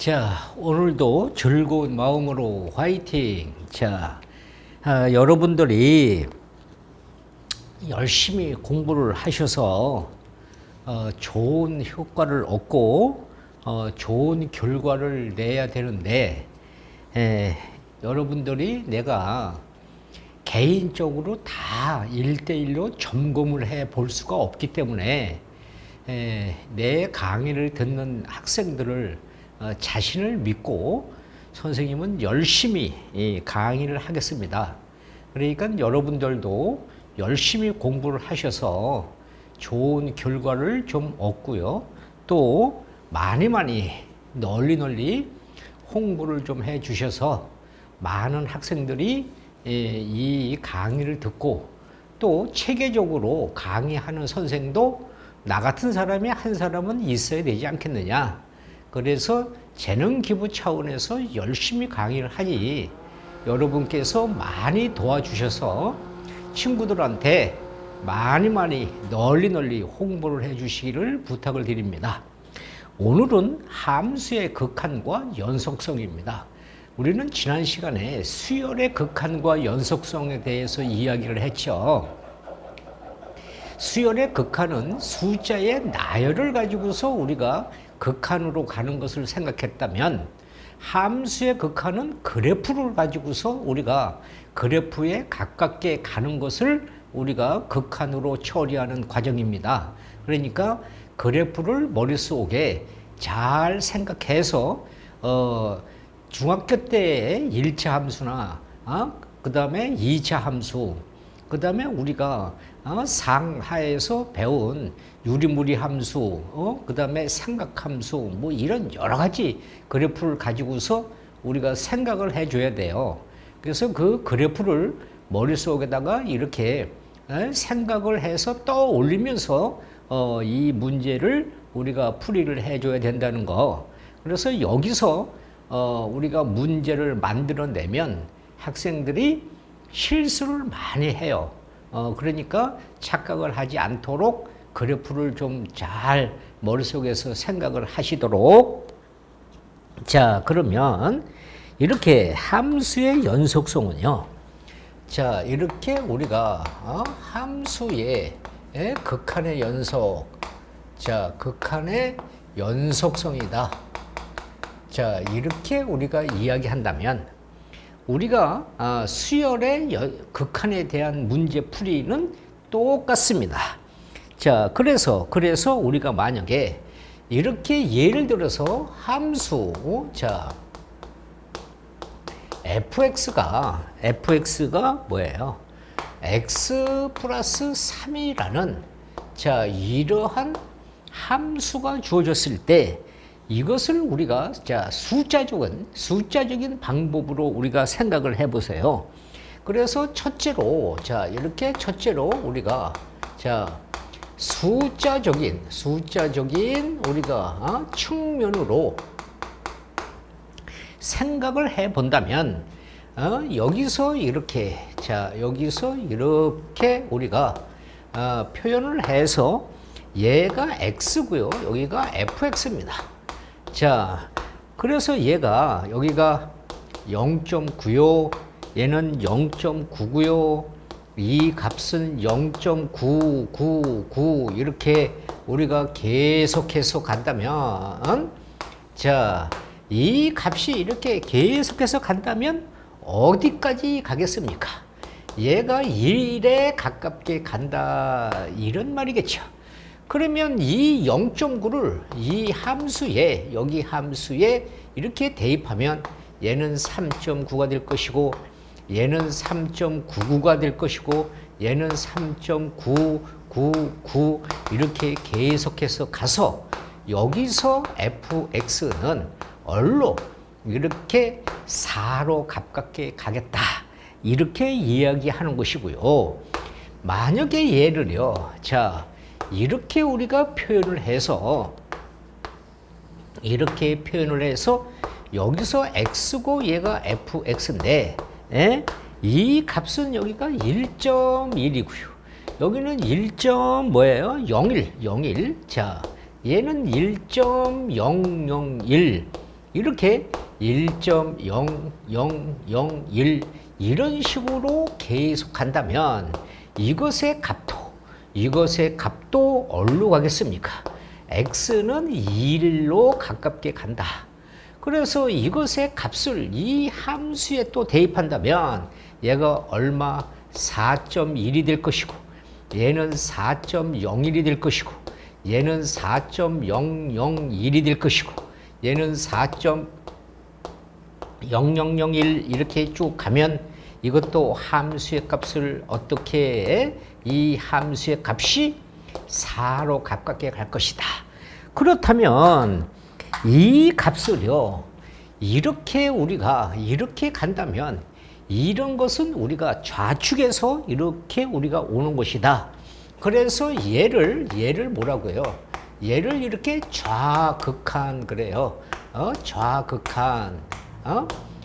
자, 오늘도 즐거운 마음으로 화이팅! 자, 여러분들이 열심히 공부를 하셔서 좋은 효과를 얻고 좋은 결과를 내야 되는데, 여러분들이 내가 개인적으로 다 1대1로 점검을 해 볼 수가 없기 때문에 내 강의를 듣는 학생들을 자신을 믿고 선생님은 열심히 강의를 하겠습니다. 그러니까 여러분들도 열심히 공부를 하셔서 좋은 결과를 좀 얻고요. 또 많이 널리 홍보를 좀 해 주셔서 많은 학생들이 이 강의를 듣고 또 체계적으로 강의하는 선생도 나 같은 사람이 한 사람은 있어야 되지 않겠느냐. 그래서 재능 기부 차원에서 열심히 강의를 하니 여러분께서 많이 도와주셔서 친구들한테 많이 널리 홍보를 해 주시기를 부탁을 드립니다. 오늘은 함수의 극한과 연속성입니다. 우리는 지난 시간에 수열의 극한과 연속성에 대해서 이야기를 했죠. 수열의 극한은 숫자의 나열을 가지고서 우리가 극한으로 가는 것을 생각했다면, 함수의 극한은 그래프를 가지고서 우리가 그래프에 가깝게 가는 것을 우리가 극한으로 처리하는 과정입니다. 그러니까 그래프를 머릿속에 잘 생각해서 중학교 때의 1차 함수나 그 다음에 2차 함수, 그 다음에 우리가 상하에서 배운 유리무리 함수, 그 다음에 삼각함수, 뭐 이런 여러 가지 그래프를 가지고서 우리가 생각을 해줘야 돼요. 그래서 그 그래프를 머릿속에다가 이렇게 생각을 해서 떠올리면서 이 문제를 우리가 풀이를 해줘야 된다는 거. 그래서 여기서 우리가 문제를 만들어내면 학생들이 실수를 많이 해요. 그러니까 착각을 하지 않도록 그래프를 좀 잘 머릿속에서 생각을 하시도록. 자, 그러면 이렇게 함수의 연속성은요. 자, 이렇게 우리가 함수의 극한의 연속, 자, 극한의 연속성이다. 자, 이렇게 우리가 이야기한다면 우리가 수열의 극한에 대한 문제 풀이는 똑같습니다. 자, 그래서 우리가 만약에 이렇게 예를 들어서 함수, 자, fx가 뭐예요? x 플러스 3이라는 자, 이러한 함수가 주어졌을 때 이것을 우리가 자, 숫자적인 방법으로 우리가 생각을 해 보세요. 그래서 첫째로 자, 이렇게 첫째로 우리가 자, 숫자적인 우리가 측면으로 생각을 해 본다면 여기서 이렇게 자, 여기서 이렇게 우리가 표현을 해서 얘가 x고요. 여기가 fx입니다. 자, 그래서 얘가 여기가 0.9요, 얘는 0.9고요, 이 값은 0.999 이렇게 우리가 계속해서 간다면, 자, 이 값이 이렇게 계속해서 간다면 어디까지 가겠습니까? 얘가 1에 가깝게 간다, 이런 말이겠죠. 그러면 이 0.9를 이 함수에, 여기 함수에 이렇게 대입하면 얘는 3.9가 될 것이고, 얘는 3.99가 될 것이고, 얘는 3.999 이렇게 계속해서 가서 여기서 fx는 얼로 이렇게 4로 가깝게 가겠다, 이렇게 이야기하는 것이고요. 만약에 얘를요, 자, 이렇게 우리가 표현을 해서 여기서 x고 얘가 fx인데 이 값은 여기가 1.1이고요. 여기는 01. 자, 얘는 1.001. 이렇게 1.0001 이런 식으로 계속 간다면 이것의 값도 어디로 가겠습니까? x는 1로 가깝게 간다. 그래서 이것의 값을 이 함수에 또 대입한다면 얘가 얼마? 4.1이 될 것이고 얘는 4.01이 될 것이고 얘는 4.001이 될 것이고 얘는 4.0001 이렇게 쭉 가면 이것도 함수의 값을 어떻게 해? 이 함수의 값이 4로 가깝게 갈 것이다. 그렇다면 이 값을요 이렇게 우리가 이렇게 간다면 이런 것은 우리가 좌측에서 이렇게 우리가 오는 것이다. 그래서 얘를 뭐라고요? 얘를 이렇게 좌극한 그래요. 좌극한.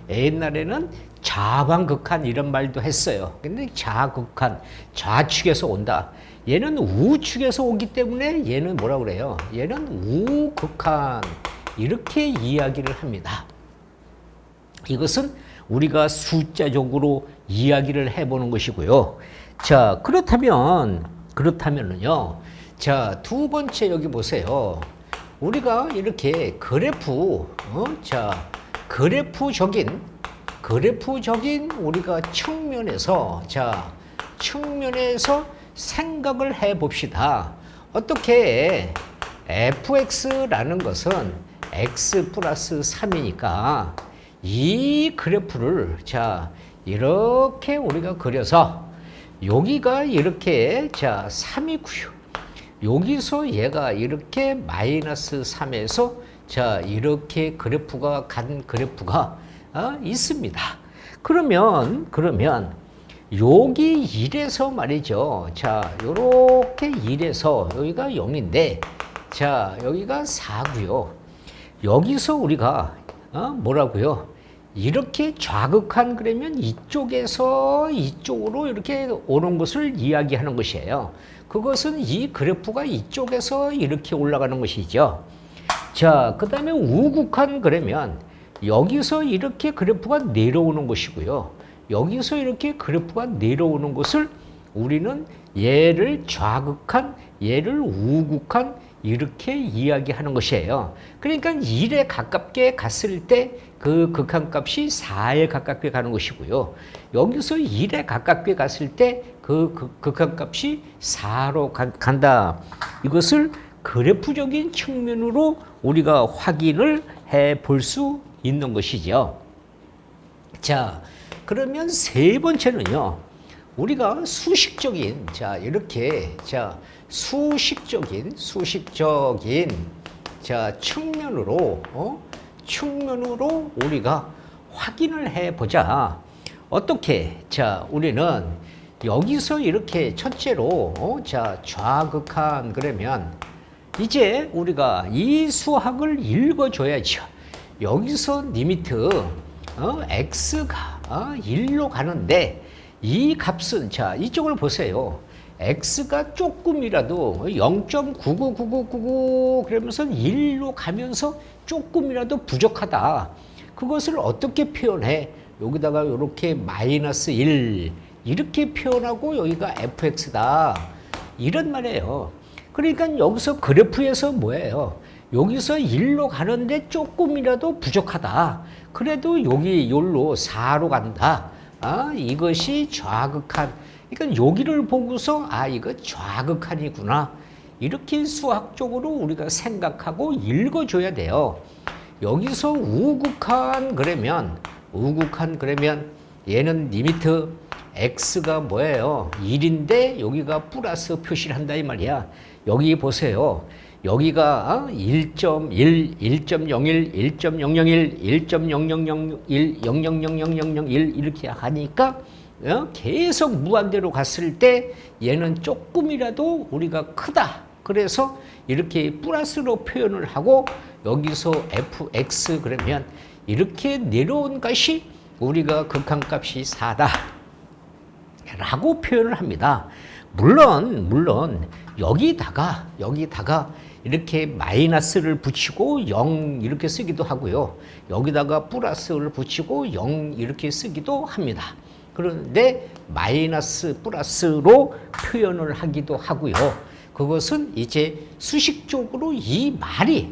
옛날에는 좌방극한 이런 말도 했어요. 근데 좌극한, 좌측에서 온다. 얘는 우측에서 오기 때문에 얘는 뭐라 그래요? 얘는 우극한 이렇게 이야기를 합니다. 이것은 우리가 숫자적으로 이야기를 해보는 것이고요. 자, 그렇다면은요. 자, 두 번째 여기 보세요. 우리가 이렇게 그래프적인 우리가 측면에서 생각을 해 봅시다. 어떻게 fx라는 것은 x 플러스 3이니까 이 그래프를 이렇게 우리가 그려서 여기가 이렇게 3이고요. 여기서 얘가 이렇게 마이너스 3에서 이렇게 그래프가 있습니다. 그러면 여기 1에서 말이죠. 요렇게 1에서 여기가 0인데 여기가 4고요. 여기서 우리가 뭐라고요? 이렇게 좌극한 그러면 이쪽에서 이쪽으로 이렇게 오는 것을 이야기하는 것이에요. 그것은 이 그래프가 이쪽에서 이렇게 올라가는 것이죠. 그 다음에 우극한 그러면 여기서 이렇게 그래프가 내려오는 것이고요. 여기서 이렇게 그래프가 내려오는 것을 우리는 얘를 좌극한, 얘를 우극한 이렇게 이야기하는 것이에요. 그러니까 1에 가깝게 갔을 때 그 극한값이 4에 가깝게 가는 것이고요. 여기서 1에 가깝게 갔을 때 그 극한값이 4로 간다. 이것을 그래프적인 측면으로 우리가 확인을 해 볼 수 있는 것이죠. 그러면 세 번째는요. 우리가 수식적인 수식적인 측면으로 우리가 확인을 해 보자. 어떻게? 우리는 여기서 이렇게 첫째로 좌극한 그러면 이제 우리가 이 수학을 읽어줘야죠. 여기서 리미트 x가 1로 가는데 이 값은 이쪽을 보세요. x가 조금이라도 0.999999 그러면서 1로 가면서 조금이라도 부족하다. 그것을 어떻게 표현해? 여기다가 이렇게 마이너스 1 이렇게 표현하고 여기가 fx다. 이런 말이에요. 그러니까 여기서 그래프에서 뭐예요? 여기서 1로 가는데 조금이라도 부족하다. 그래도 여기로 4로 간다. 이것이 좌극한. 그러니까 여기를 보고서 이거 좌극한이구나. 이렇게 수학적으로 우리가 생각하고 읽어줘야 돼요. 여기서 우극한 그러면 얘는 리미트 x가 뭐예요? 1인데 여기가 플러스 표시를 한다 이 말이야. 여기 보세요. 여기가 1.1, 1.01, 1.001, 1.0001, 0000001 이렇게 하니까 계속 무한대로 갔을 때 얘는 조금이라도 우리가 크다. 그래서 이렇게 플러스로 표현을 하고 여기서 fx 그러면 이렇게 내려온 것이 우리가 극한값이 4다. 라고 표현을 합니다. 물론 여기다가 이렇게 마이너스를 붙이고 0 이렇게 쓰기도 하고요. 여기다가 플러스를 붙이고 0 이렇게 쓰기도 합니다. 그런데 마이너스 플러스로 표현을 하기도 하고요. 그것은 이제 수식적으로 이 말이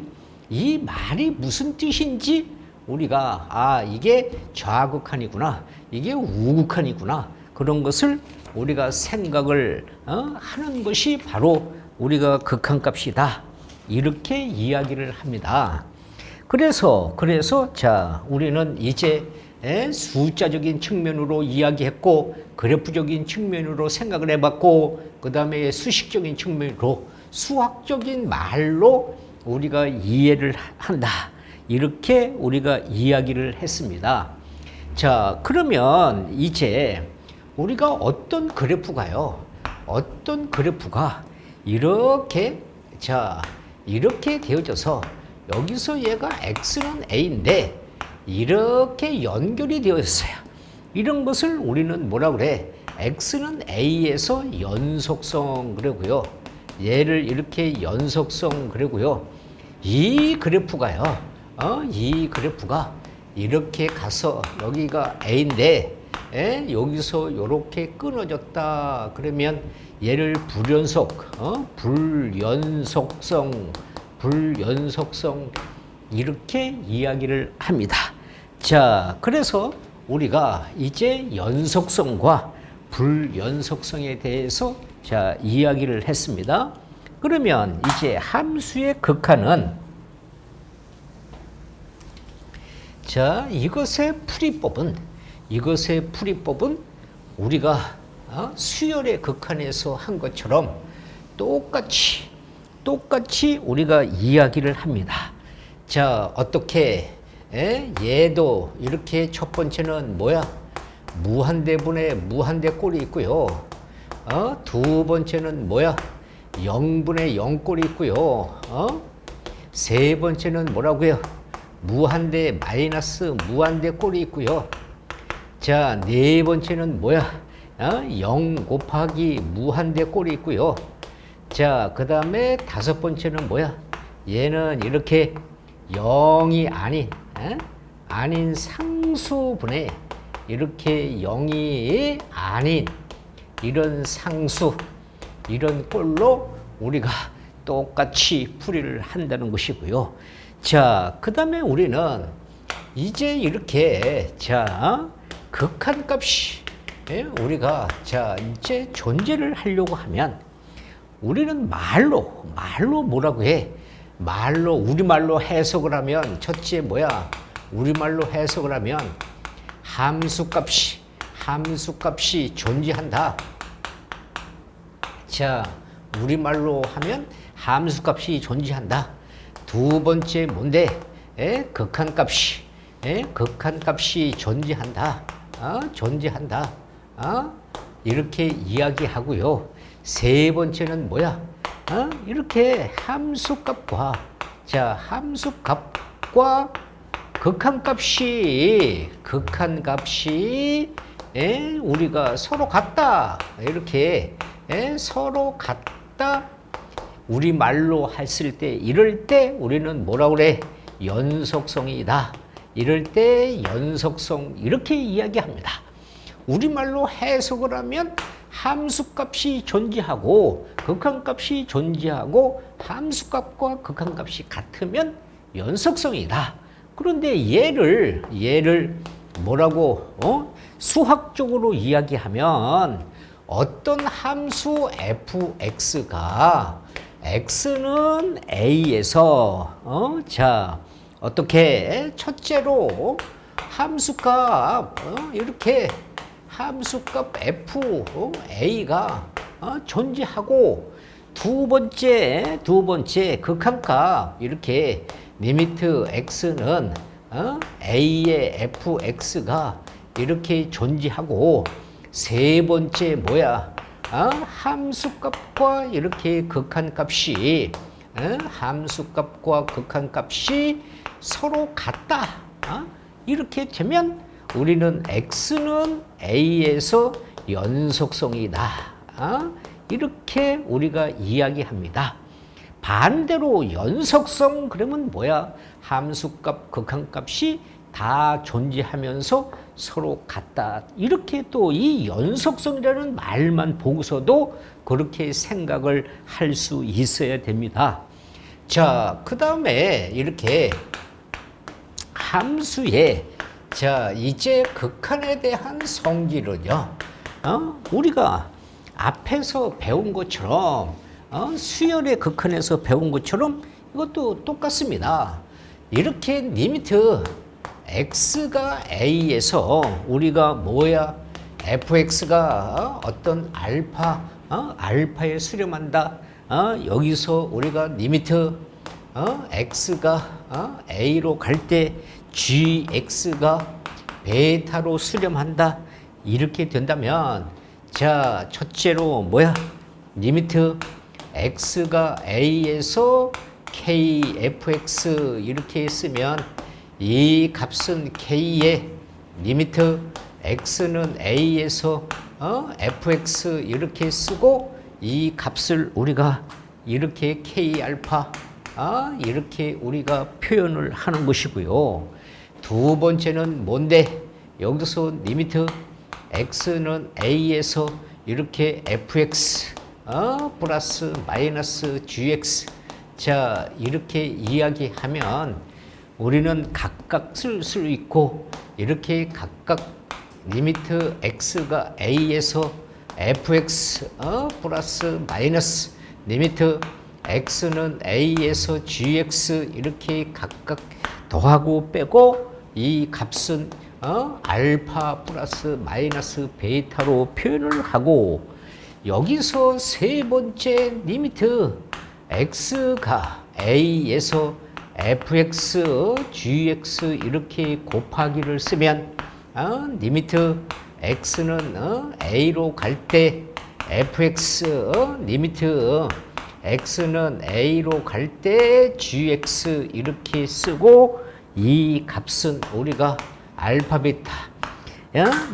무슨 뜻인지 우리가 이게 좌극한이구나, 이게 우극한이구나, 그런 것을 우리가 생각을 하는 것이 바로 우리가 극한값이다, 이렇게 이야기를 합니다. 그래서 자, 우리는 이제 숫자적인 측면으로 이야기했고, 그래프적인 측면으로 생각을 해봤고, 그 다음에 수식적인 측면으로 수학적인 말로 우리가 이해를 한다, 이렇게 우리가 이야기를 했습니다. 자, 그러면 이제 우리가 어떤 그래프가 이렇게, 자, 이렇게 되어져서 여기서 얘가 x는 a인데 이렇게 연결이 되어 있어요. 이런 것을 우리는 뭐라 그래? x는 a에서 연속성 그러고요. 얘를 이렇게 연속성 그러고요. 이 그래프가요. 이 그래프가 이렇게 가서 여기가 a인데 여기서 이렇게 끊어졌다. 그러면 얘를 불연속성 이렇게 이야기를 합니다. 자, 그래서 우리가 이제 연속성과 불연속성에 대해서 자, 이야기를 했습니다. 그러면 이제 함수의 극한은, 자, 이것의 풀이법은 우리가 수열의 극한에서 한 것처럼 똑같이 우리가 이야기를 합니다. 자, 어떻게 얘도 이렇게 첫 번째는 뭐야? 무한대분의 무한대 꼴이 있고요. 두 번째는 뭐야? 0분의 0 꼴이 있고요. 세 번째는 뭐라고요? 무한대 마이너스 무한대 꼴이 있고요. 자, 네 번째는 뭐야? 0 곱하기 무한대 꼴이 있고요. 자, 그 다음에 다섯 번째는 뭐야? 얘는 이렇게 0이 아닌 상수분의 이렇게 0이 아닌 이런 상수, 이런 꼴로 우리가 똑같이 풀이를 한다는 것이고요. 자, 그 다음에 우리는 이제 이렇게, 자, 극한값이 우리가, 자, 이제 존재를 하려고 하면 우리는 말로 뭐라고 해? 우리말로 해석을 하면, 첫째 뭐야? 우리말로 해석을 하면 함수값이 존재한다. 자, 우리말로 하면 함수값이 존재한다. 두 번째 뭔데? 극한값이 존재한다. 존재한다. 이렇게 이야기하고요. 세 번째는 뭐야? 이렇게 함수값과 극한값이 우리가 서로 같다. 이렇게 서로 같다. 우리말로 했을 때, 이럴 때 우리는 뭐라고 그래? 연속성이다. 이럴 때 연속성, 이렇게 이야기합니다. 우리말로 해석을 하면 함수값이 존재하고 극한값이 존재하고 함수값과 극한값이 같으면 연속성이다. 그런데 얘를 뭐라고 수학적으로 이야기하면 어떤 함수 fx가 x는 a에서 자, 어떻게 첫째로 함수값 이렇게 함수값 f a가 존재하고, 두 번째 극한값 이렇게 리미트 x는 a의 fx가 이렇게 존재하고, 세 번째 뭐야? 함수값과 이렇게 극한값이 함수값과 극한값이 서로 같다. 이렇게 되면 우리는 x는 a에서 연속성이다. 이렇게 우리가 이야기합니다. 반대로 연속성 그러면 뭐야? 함수값, 극한값이 다 존재하면서 서로 같다. 이렇게 또 이 연속성이라는 말만 보고서도 그렇게 생각을 할 수 있어야 됩니다. 자, 그 다음에 이렇게 함수의 자, 이제 극한에 대한 성질은요, 우리가 앞에서 배운 것처럼, 수열의 극한에서 배운 것처럼 이것도 똑같습니다. 이렇게 리미트 x가 a에서 우리가 뭐야? fx가 어떤 알파에 수렴한다. 여기서 우리가 리미트 x가 a로 갈 때 gx가 베타로 수렴한다. 이렇게 된다면 자, 첫째로 뭐야? 리미트 x가 a에서 kfx 이렇게 했으면 이 값은 k의 리미트 x는 a에서 fx 이렇게 쓰고 이 값을 우리가 이렇게 k 알파 이렇게 우리가 표현을 하는 것이고요. 두 번째는 뭔데? 여기서 리미트 x는 a에서 이렇게 fx 플러스 마이너스 gx 자 이렇게 이야기하면 우리는 각각 쓸 수 있고 이렇게 각각 리미트 x가 a에서 fx 플러스 마이너스 리미트 x는 a에서 gx 이렇게 각각 더하고 빼고 이 값은 알파 플러스 마이너스 베타로 표현을 하고 여기서 세 번째 리미트 x가 a에서 fx, gx 이렇게 곱하기를 쓰면 리미트 x는 a로 갈 때 fx 리미트 x는 a로 갈 때 gx 이렇게 쓰고 이 값은 우리가 알파 베타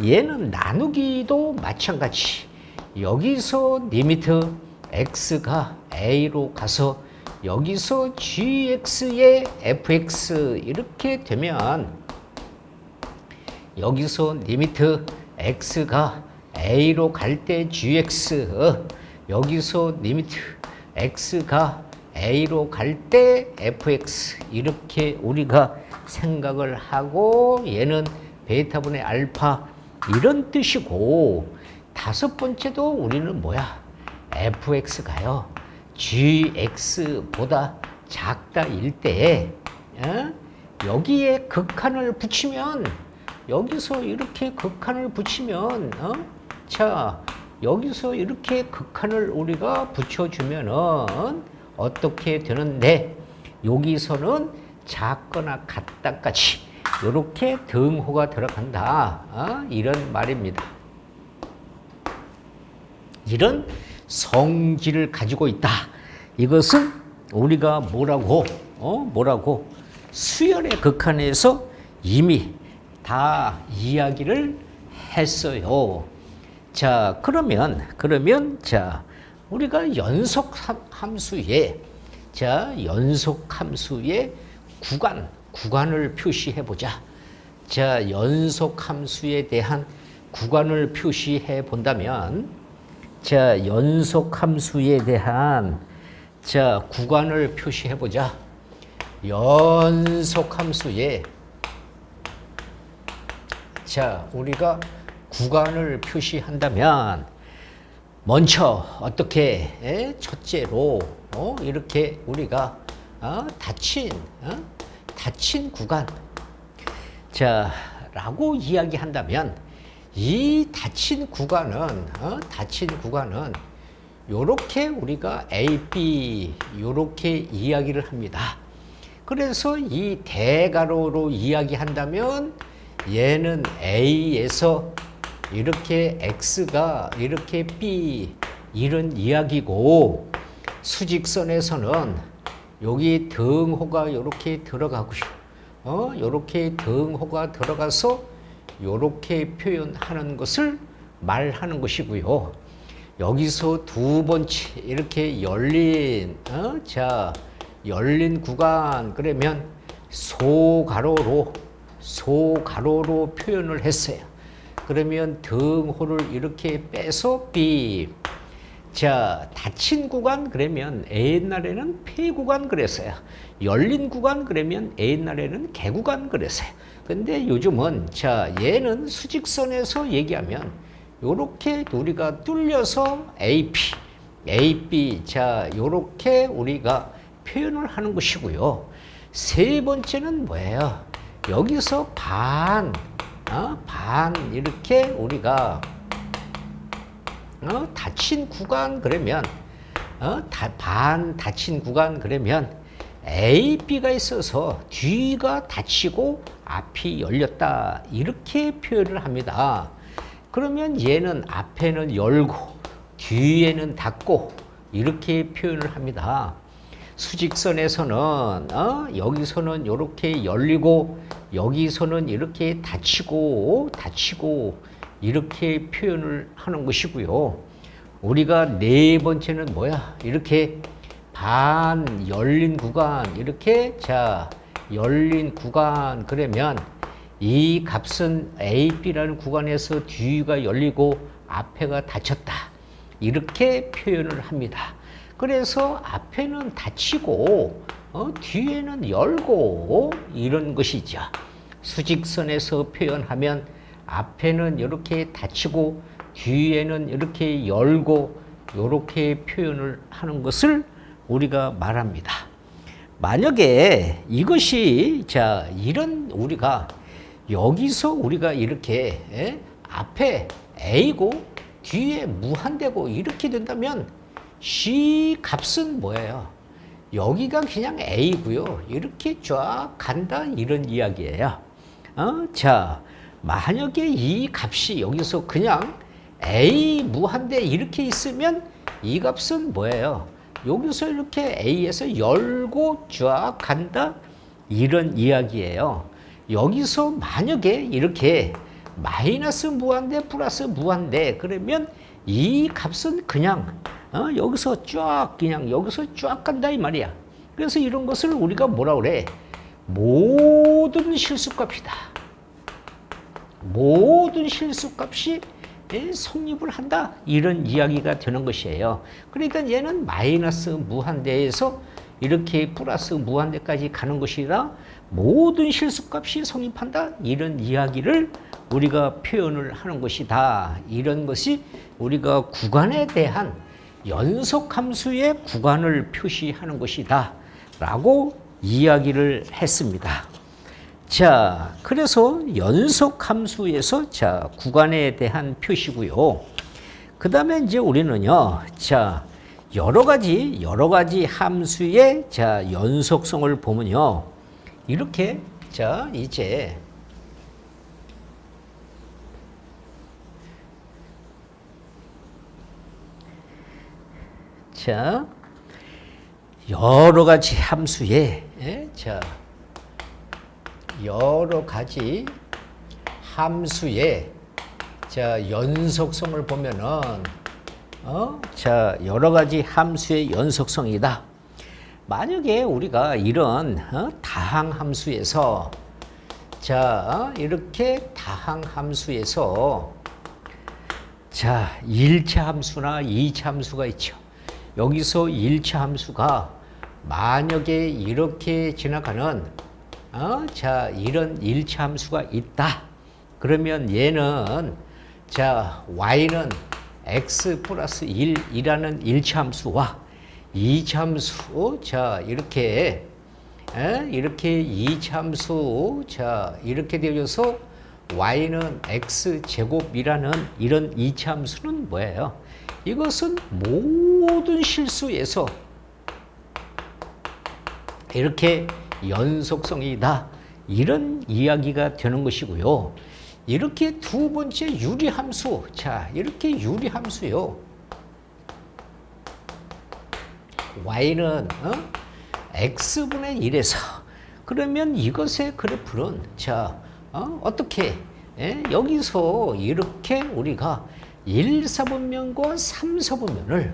얘는 나누기도 마찬가지 여기서 리미트 x가 a로 가서 여기서 gx의 fx 이렇게 되면 여기서 리미트 x가 a로 갈 때 gx 여기서 리미트 x가 a로 갈 때 fx 이렇게 우리가 생각을 하고 얘는 베타분의 알파 이런 뜻이고 다섯 번째도 우리는 뭐야? fx가요. gx보다 작다일 때 여기에 극한을 붙이면 여기서 이렇게 극한을 붙이면 자 여기서 이렇게 극한을 우리가 붙여주면은 어떻게 되는데 여기서는 작거나 같다까지 이렇게 등호가 들어간다 이런 말입니다. 이런 성질을 가지고 있다. 이것은 우리가 뭐라고 수열의 극한에서 이미 다 이야기를 했어요. 자, 그러면 자, 우리가 연속 함수의 구간을 표시해 보자. 자, 연속 함수에 대한 구간을 표시해 본다면 자, 연속 함수에 대한 자, 구간을 표시해 보자. 연속 함수에 자, 우리가 구간을 표시한다면 먼저 어떻게 첫째로 이렇게 우리가 닫힌 구간 자, 라고 이야기한다면 이 닫힌 구간은 요렇게 우리가 A, B 요렇게 이야기를 합니다. 그래서 이 대괄호로 이야기한다면 얘는 A에서 이렇게 X가 이렇게 B 이런 이야기고 수직선에서는 여기 등호가 이렇게 들어가고 이렇게 등호가 들어가서 이렇게 표현하는 것을 말하는 것이고요. 여기서 두 번째 이렇게 열린 열린 구간 그러면 소가로로 표현을 했어요. 그러면 등호를 이렇게 빼서 B. 자, 닫힌 구간 그러면 옛날에는 폐 구간 그랬어요. 열린 구간 그러면 옛날에는 개 구간 그랬어요. 근데 요즘은 자, 얘는 수직선에서 얘기하면 요렇게 우리가 뚫려서 AP, AB 자, 요렇게 우리가 표현을 하는 것이고요. 세 번째는 뭐예요? 여기서 반 이렇게 우리가 닫힌 구간 그러면 반 닫힌 구간 그러면 A, B가 있어서 뒤가 닫히고 앞이 열렸다 이렇게 표현을 합니다. 그러면 얘는 앞에는 열고 뒤에는 닫고 이렇게 표현을 합니다. 수직선에서는 여기서는 이렇게 열리고 여기서는 이렇게 닫히고 이렇게 표현을 하는 것이고요. 우리가 네 번째는 뭐야? 이렇게 반 열린 구간 이렇게 자 열린 구간 그러면 이 값은 AB라는 구간에서 뒤가 열리고 앞에가 닫혔다 이렇게 표현을 합니다. 그래서 앞에는 닫히고 뒤에는 열고 이런 것이죠. 수직선에서 표현하면 앞에는 이렇게 닫히고 뒤에는 이렇게 열고 이렇게 표현을 하는 것을 우리가 말합니다. 만약에 이것이 자 이런 우리가 여기서 우리가 이렇게 앞에 A고 뒤에 무한대고 이렇게 된다면 C 값은 뭐예요? 여기가 그냥 A고요. 이렇게 쫙 간다 이런 이야기예요. 자, 만약에 이 값이 여기서 그냥 A 무한대 이렇게 있으면 이 값은 뭐예요? 여기서 이렇게 A에서 열고 쫙 간다 이런 이야기예요. 여기서 만약에 이렇게 마이너스 무한대 플러스 무한대 그러면 이 값은 그냥 여기서 쫙 그냥 여기서 쫙 간다 이 말이야. 그래서 이런 것을 우리가 뭐라 그래? 모든 실수값이다. 모든 실수값이 성립을 한다 이런 이야기가 되는 것이에요. 그러니까 얘는 마이너스 무한대에서 이렇게 플러스 무한대까지 가는 것이라 모든 실수값이 성립한다 이런 이야기를 우리가 표현을 하는 것이다. 이런 것이 우리가 구간에 대한 연속함수의 구간을 표시하는 것이다 라고 이야기를 했습니다. 자, 그래서 연속함수에서 자 구간에 대한 표시고요. 그 다음에 이제 우리는요, 자 여러 가지 함수의 자 연속성을 보면요, 이렇게 자 이제 자 여러 가지 함수의 자 여러 가지 함수의 자 연속성을 보면은 자 여러 가지 함수의 연속성이다. 만약에 우리가 이런 다항함수에서 자 이렇게 다항함수에서 자 1차 함수나 2차 함수가 있죠. 여기서 1차 함수가 만약에 이렇게 지나가는 자 이런 1차 함수가 있다. 그러면 얘는 자 y는 x 플러스 1이라는 1차 함수와 2차 함수 자 이렇게 2차 함수 자 이렇게 되어서 y는 x 제곱이라는 이런 2차 함수는 뭐예요? 이것은 모든 실수에서 이렇게 연속성이다 이런 이야기가 되는 것이고요. 이렇게 두 번째 유리함수 자 이렇게 유리함수요. y는 x분의 1에서 그러면 이것의 그래프는 자 어떻게 여기서 이렇게 우리가 1사분면과 3사분면을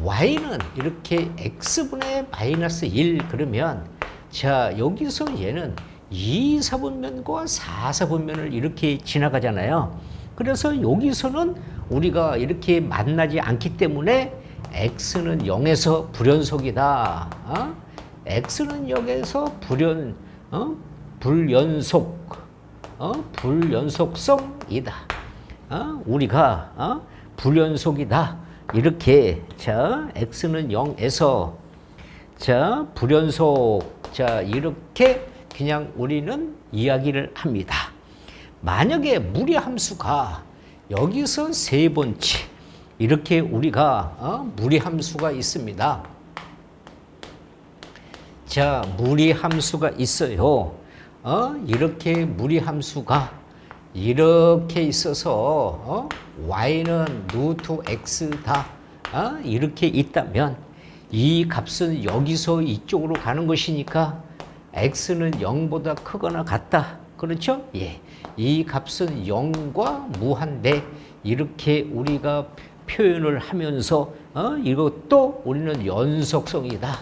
y는 이렇게 x분의 마이너스 1 그러면 자 여기서 얘는 2사분면과 4사분면을 이렇게 지나가잖아요. 그래서 여기서는 우리가 이렇게 만나지 않기 때문에 x는 0에서 불연속이다. x는 0에서 불연속성이다. 우리가 불연속이다. 이렇게 자 x는 0에서 자 불연속 자 이렇게 그냥 우리는 이야기를 합니다. 만약에 무리함수가 여기서 세 번째 이렇게 우리가 무리함수가 있습니다. 자 무리함수가 있어요. 이렇게 무리함수가 이렇게 있어서 y는 루트 x다 이렇게 있다면 이 값은 여기서 이쪽으로 가는 것이니까 x는 0보다 크거나 같다. 그렇죠? 예. 이 값은 0과 무한대 이렇게 우리가 표현을 하면서 이것도 우리는 연속성이다.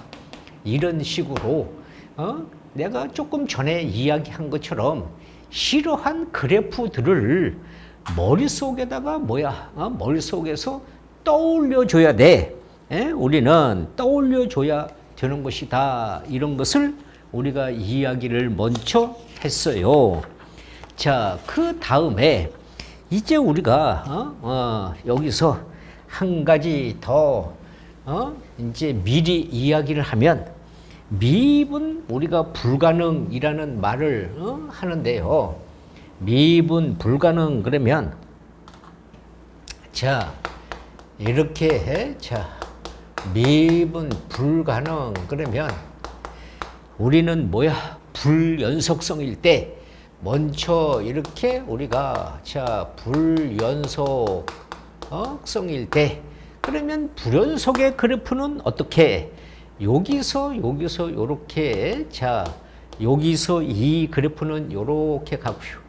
이런 식으로 내가 조금 전에 이야기한 것처럼 이러한 그래프들을 머릿속에다가 머릿속에서 떠올려 줘야 돼. 우리는 떠올려 줘야 되는 것이다. 이런 것을 우리가 이야기를 먼저 했어요. 자, 그 다음에 이제 우리가 여기서 한 가지 더 이제 미리 이야기를 하면 미분 우리가 불가능이라는 말을 하는데요. 미분 불가능 그러면 자 이렇게 자 미분 불가능 그러면 우리는 불연속성일 때 먼저 이렇게 우리가 자 불연속성일 때 그러면 불연속의 그래프는 어떻게 여기서 요렇게 자 여기서 이 그래프는 요렇게 가고요.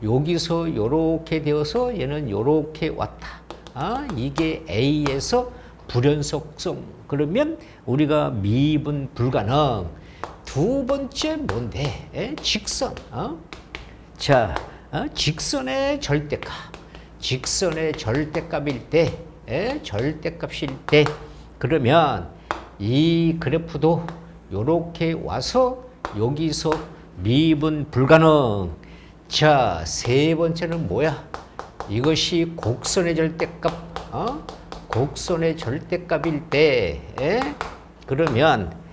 여기서 요렇게 되어서 얘는 요렇게 왔다. 이게 A에서 불연속성 그러면 우리가 미분 불가능. 두 번째 뭔데? 직선. 자, 직선의 절대값. 직선의 절대값일 때, 절대값일 때, 그러면 이 그래프도 요렇게 와서 여기서 미분 불가능. 자, 세 번째는 뭐야? 이것이 곡선의 절대값. 곡선의 절대값일 때, 그러면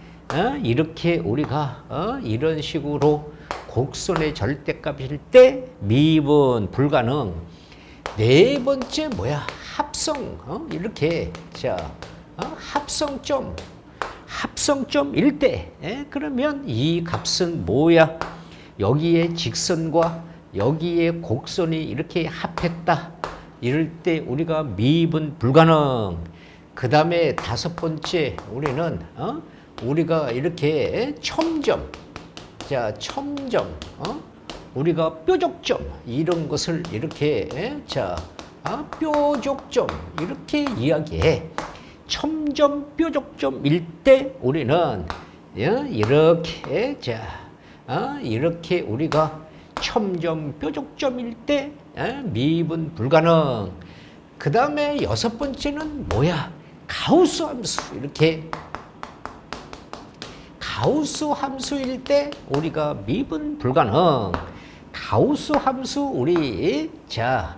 이렇게 우리가 이런 식으로 곡선의 절대값일 때 미분 불가능. 네 번째 뭐야? 합성. 이렇게 자 합성점일 때 그러면 이 값은 뭐야? 여기에 직선과 여기에 곡선이 이렇게 합했다. 이럴 때 우리가 미분 불가능. 그 다음에 다섯 번째 우리는 우리가 이렇게 첨점, 자 첨점, 우리가 뾰족점 이런 것을 이렇게 자 뾰족점 이렇게 이야기해. 첨점 뾰족점일 때 우리는 이렇게 자 이렇게 우리가 첨점 뾰족점일 때 미분 불가능. 그 다음에 여섯 번째는 뭐야? 가우스 함수. 이렇게 가우스 함수일 때 우리가 미분 불가능. 가우스 함수 우리 자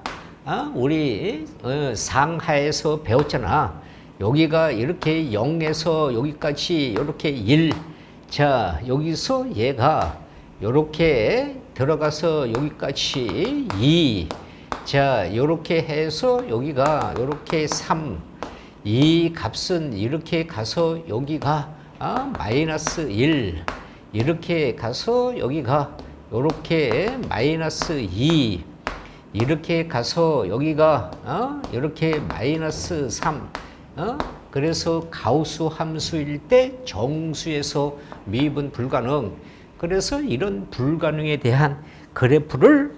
우리 상하에서 배웠잖아. 여기가 이렇게 0에서 여기까지 이렇게 1. 자 여기서 얘가 이렇게 들어가서 여기까지 2. 자 이렇게 해서 여기가 이렇게 3. 이 값은 이렇게 가서 여기가 마이너스 1. 이렇게 가서 여기가 이렇게 마이너스 2. 이렇게 가서 여기가 이렇게 마이너스 3. 그래서 가우스 함수일 때 정수에서 미분 불가능. 그래서 이런 불가능에 대한 그래프를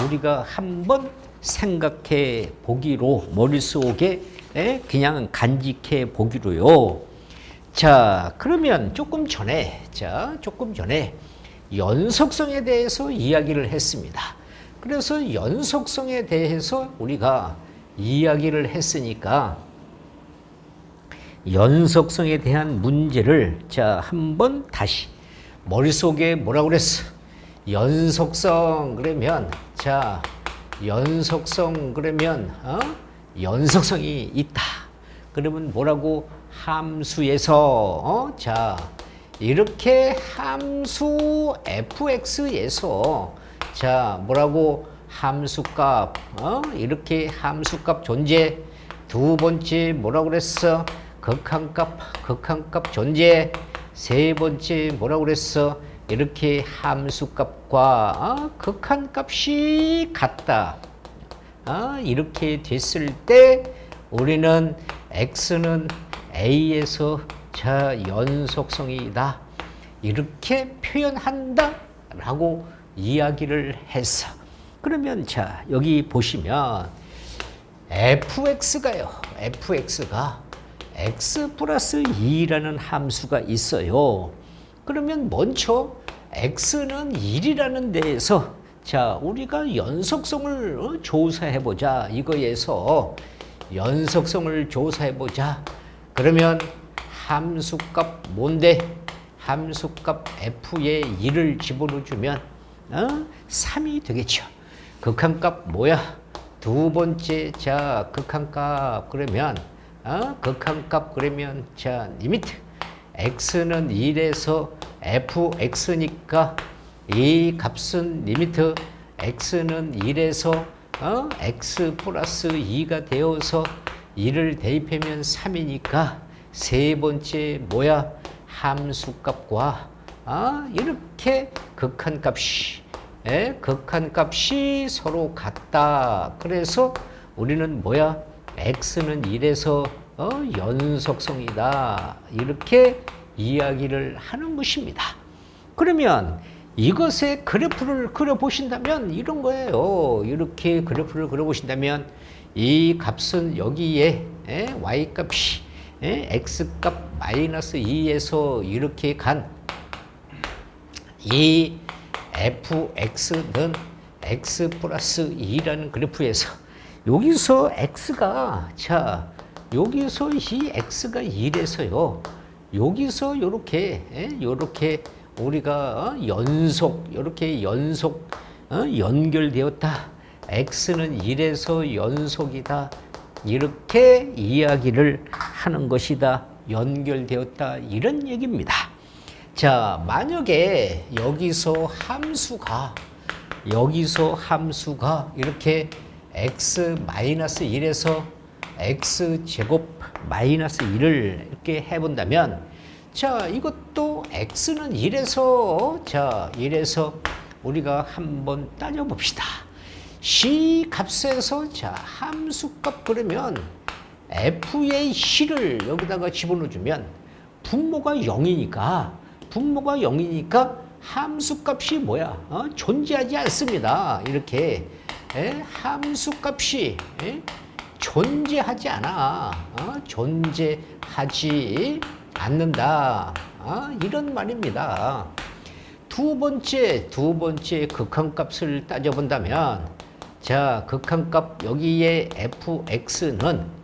우리가 한번 생각해 보기로 머릿속에 그냥 간직해 보기로요. 자, 그러면 조금 전에 연속성에 대해서 이야기를 했습니다. 그래서 연속성에 대해서 우리가 이야기를 했으니까 연속성에 대한 문제를 자, 한번 다시 머릿속에 뭐라고 그랬어? 연속성 그러면 자, 연속성 그러면 연속성이 있다. 그러면 뭐라고? 함수에서 자, 이렇게 함수 fx에서 자, 뭐라고? 함수값 이렇게 함수값 존재. 두 번째 뭐라고 그랬어? 극한값 존재. 세 번째 뭐라고 그랬어? 이렇게 함수값과 극한값이 같다. 이렇게 됐을 때 우리는 x는 a에서 자, 연속성이다. 이렇게 표현한다. 라고 이야기를 했어. 그러면 자, 여기 보시면 fx가요. fx가 x 플러스 2라는 함수가 있어요. 그러면 먼저 x는 1이라는 데에서 자, 우리가 연속성을 조사해보자. 이거에서 연속성을 조사해보자. 그러면 함수값 뭔데? 함수값 f에 1을 집어넣어주면 3이 되겠죠. 극한값 뭐야? 두 번째 자, 극한값 그러면 극한값 그러면 자, 리미트 x는 1에서 fx니까 이 값은 리미트 x는 1에서 x 플러스 2가 되어서 1을 대입하면 3이니까 세 번째 뭐야? 함수값과 이렇게 극한값이 서로 같다. 그래서 우리는 뭐야? x는 1에서 연속성이다. 이렇게 이야기를 하는 것입니다. 그러면 이것의 그래프를 그려보신다면 이런 거예요. 이렇게 그래프를 그려보신다면 이 값은 여기에 y값이 x값 마이너스 2에서 이렇게 간 이 fx는 x 플러스 2라는 그래프에서 여기서 x가 자, 여기서 이 x가 1에서요. 여기서 요렇게 우리가 이렇게 연속 연결되었다. x는 1에서 연속이다. 이렇게 이야기를 하는 것이다. 연결되었다. 이런 얘기입니다. 자, 만약에 여기서 함수가 이렇게 x 마이너스 1에서 x 제곱 마이너스 1을 이렇게 해본다면 자, 이것도 x는 1에서 자, 1에서 우리가 한번 따져봅시다. c 값에서 자, 함수값 그러면 f의 c를 여기다가 집어넣어주면 분모가 0이니까 함수값이 뭐야? 존재하지 않습니다. 이렇게 함수값이 존재하지 않아. 존재하지 않는다. 이런 말입니다. 두 번째 극한값을 따져본다면 자, 극한값 여기에 fx는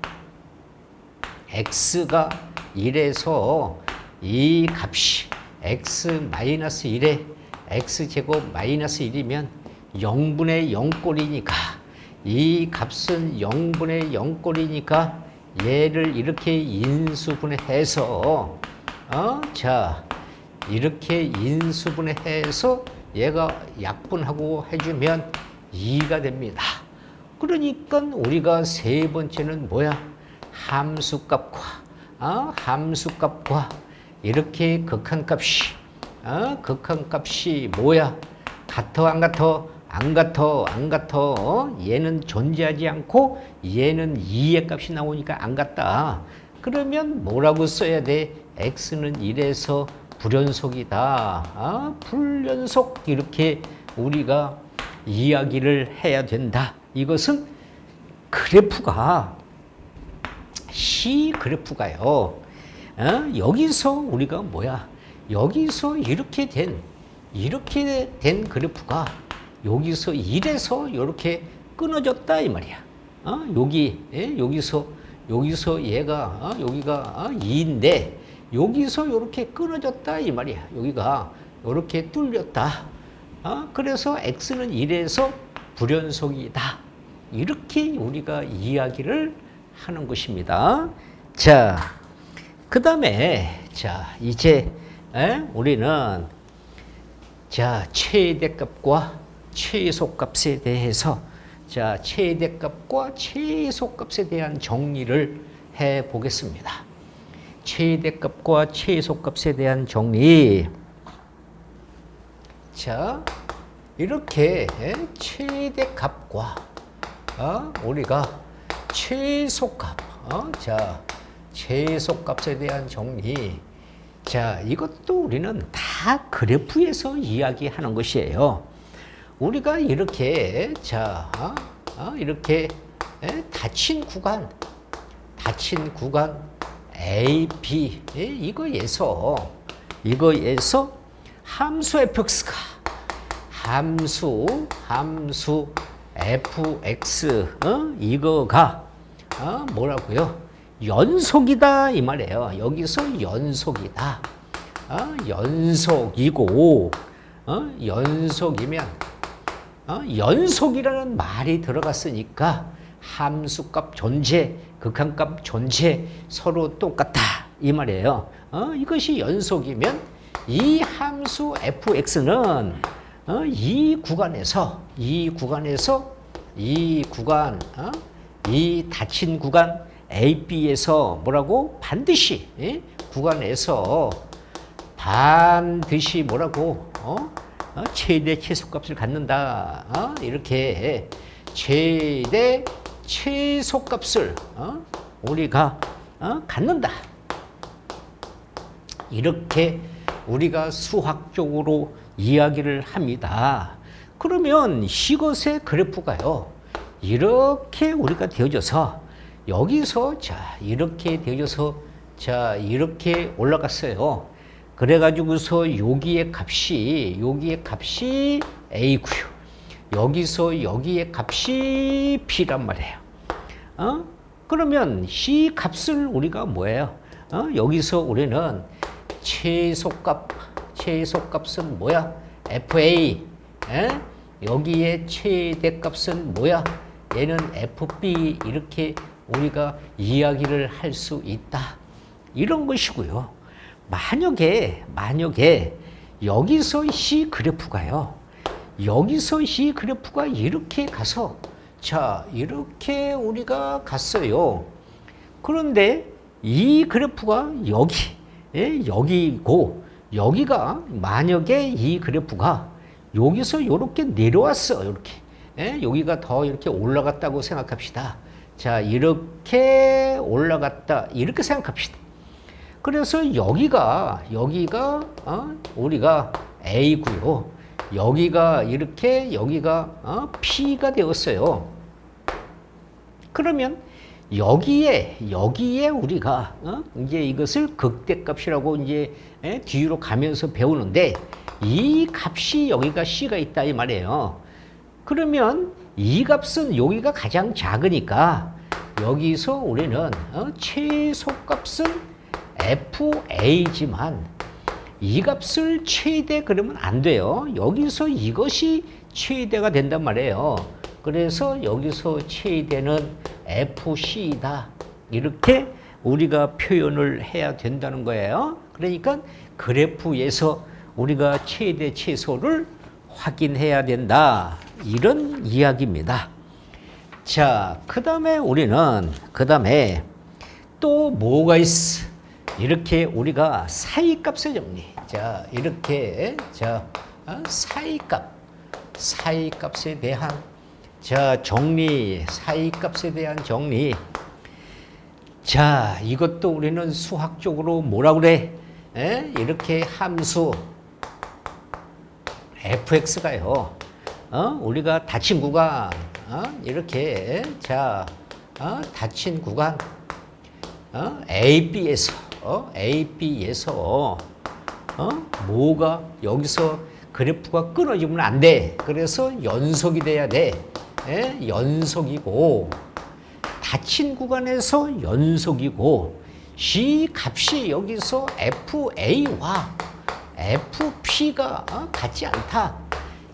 x가 1에서 이 값이 x 마이너스 1에 x제곱 마이너스 1이면 0분의 0꼴이니까 이 값은 0분의 0꼴이니까 얘를 이렇게 인수분해해서 자, 이렇게 인수분해해서 얘가 약분하고 해주면 2가 됩니다. 그러니까 우리가 세 번째는 뭐야? 함수값과 이렇게 극한값이 뭐야? 같아 안 같아? 안 같아. 얘는 존재하지 않고 얘는 2의 값이 나오니까 안 같다. 그러면 뭐라고 써야 돼? x는 1에서 불연속이다. 불연속 이렇게 우리가 이야기를 해야 된다. 이것은 그래프가 C 그래프가요. 여기서 우리가 뭐야? 여기서 이렇게 된 그래프가 여기서 1에서 이렇게 끊어졌다 이 말이야. 여기서 얘가 여기가 2인데 여기서 이렇게 끊어졌다 이 말이야. 여기가 이렇게 뚫렸다. 그래서 x는 1에서 불연속이다. 이렇게 우리가 이야기를 하는 것입니다. 자, 그 다음에 이제 우리는 최대값과 최소값에 대해서 최대값과 최소값에 대한 정리를 해 보겠습니다. 최대값과 최소값에 대한 정리. 이렇게 최대값과 우리가 최소값, 최소값에 대한 정리. 이것도 우리는 다 그래프에서 이야기하는 것이에요. 우리가 이렇게 이렇게 닫힌 구간 A, B 이거에서 함수 fx가 함수 fx 이거가 뭐라고요? 연속이다 이 말이에요. 여기서 연속이다. 연속이고 연속이면 연속이라는 말이 들어갔으니까 함수값 존재, 극한값 존재 서로 똑같다 이 말이에요. 이것이 연속이면 이 함수 fx는 이 닫힌 구간 A, B에서 뭐라고? 반드시 구간에서 반드시 뭐라고? 최대 최소값을 갖는다. 이렇게 최대 최소값을 우리가 갖는다. 이렇게 우리가 수학적으로 이야기를 합니다. 그러면 이것의 그래프가요. 이렇게 우리가 되어져서 여기서 이렇게 되어져서 이렇게 올라갔어요. 그래가지고서 여기의 값이 A고요. 여기서 여기의 값이 B란 말이에요. 그러면 이 값을 우리가 뭐예요? 여기서 우리는 최소값은 뭐야? FA. 여기에 최대값은 뭐야? 얘는 FB 이렇게 우리가 이야기를 할 수 있다. 이런 것이고요. 만약에 여기서 이 그래프가요. 여기서 이 그래프가 이렇게 가서 이렇게 우리가 갔어요. 그런데 이 그래프가 여기고 여기가 만약에 이 그래프가 여기서 이렇게 내려왔어. 이렇게. 여기가 더 이렇게 올라갔다고 생각합시다. 이렇게 올라갔다. 이렇게 생각합시다. 그래서 여기가 우리가 A고요. 여기가 이렇게 여기가 P가 되었어요. 그러면 여기에 우리가 이제 이것을 극대값이라고 이제 뒤로 가면서 배우는데 이 값이 여기가 C가 있다 이 말이에요. 그러면 이 값은 여기가 가장 작으니까 여기서 우리는 최소값은 FA지만 이 값을 최대 그러면 안 돼요. 여기서 이것이 최대가 된단 말이에요. 그래서 여기서 최대는 FC이다. 이렇게 우리가 표현을 해야 된다는 거예요. 그러니까 그래프에서 우리가 최대 최소를 확인해야 된다. 이런 이야기입니다. 그 다음에 우리는 또 뭐가 있어? 이렇게 우리가 사이값의 정리. 이렇게 사이값에 대한 정리, 사이값에 대한 정리. 이것도 우리는 수학적으로 뭐라 그래? 이렇게 함수 fx가요. 우리가 닫힌 구간 이렇게 닫힌 구간 AB에서 뭐가 여기서 그래프가 끊어지면 안 돼. 그래서 연속이 돼야 돼. 연속이고 닫힌 구간에서 연속이고 C 값이 여기서 FA와 FP가 같지 않다.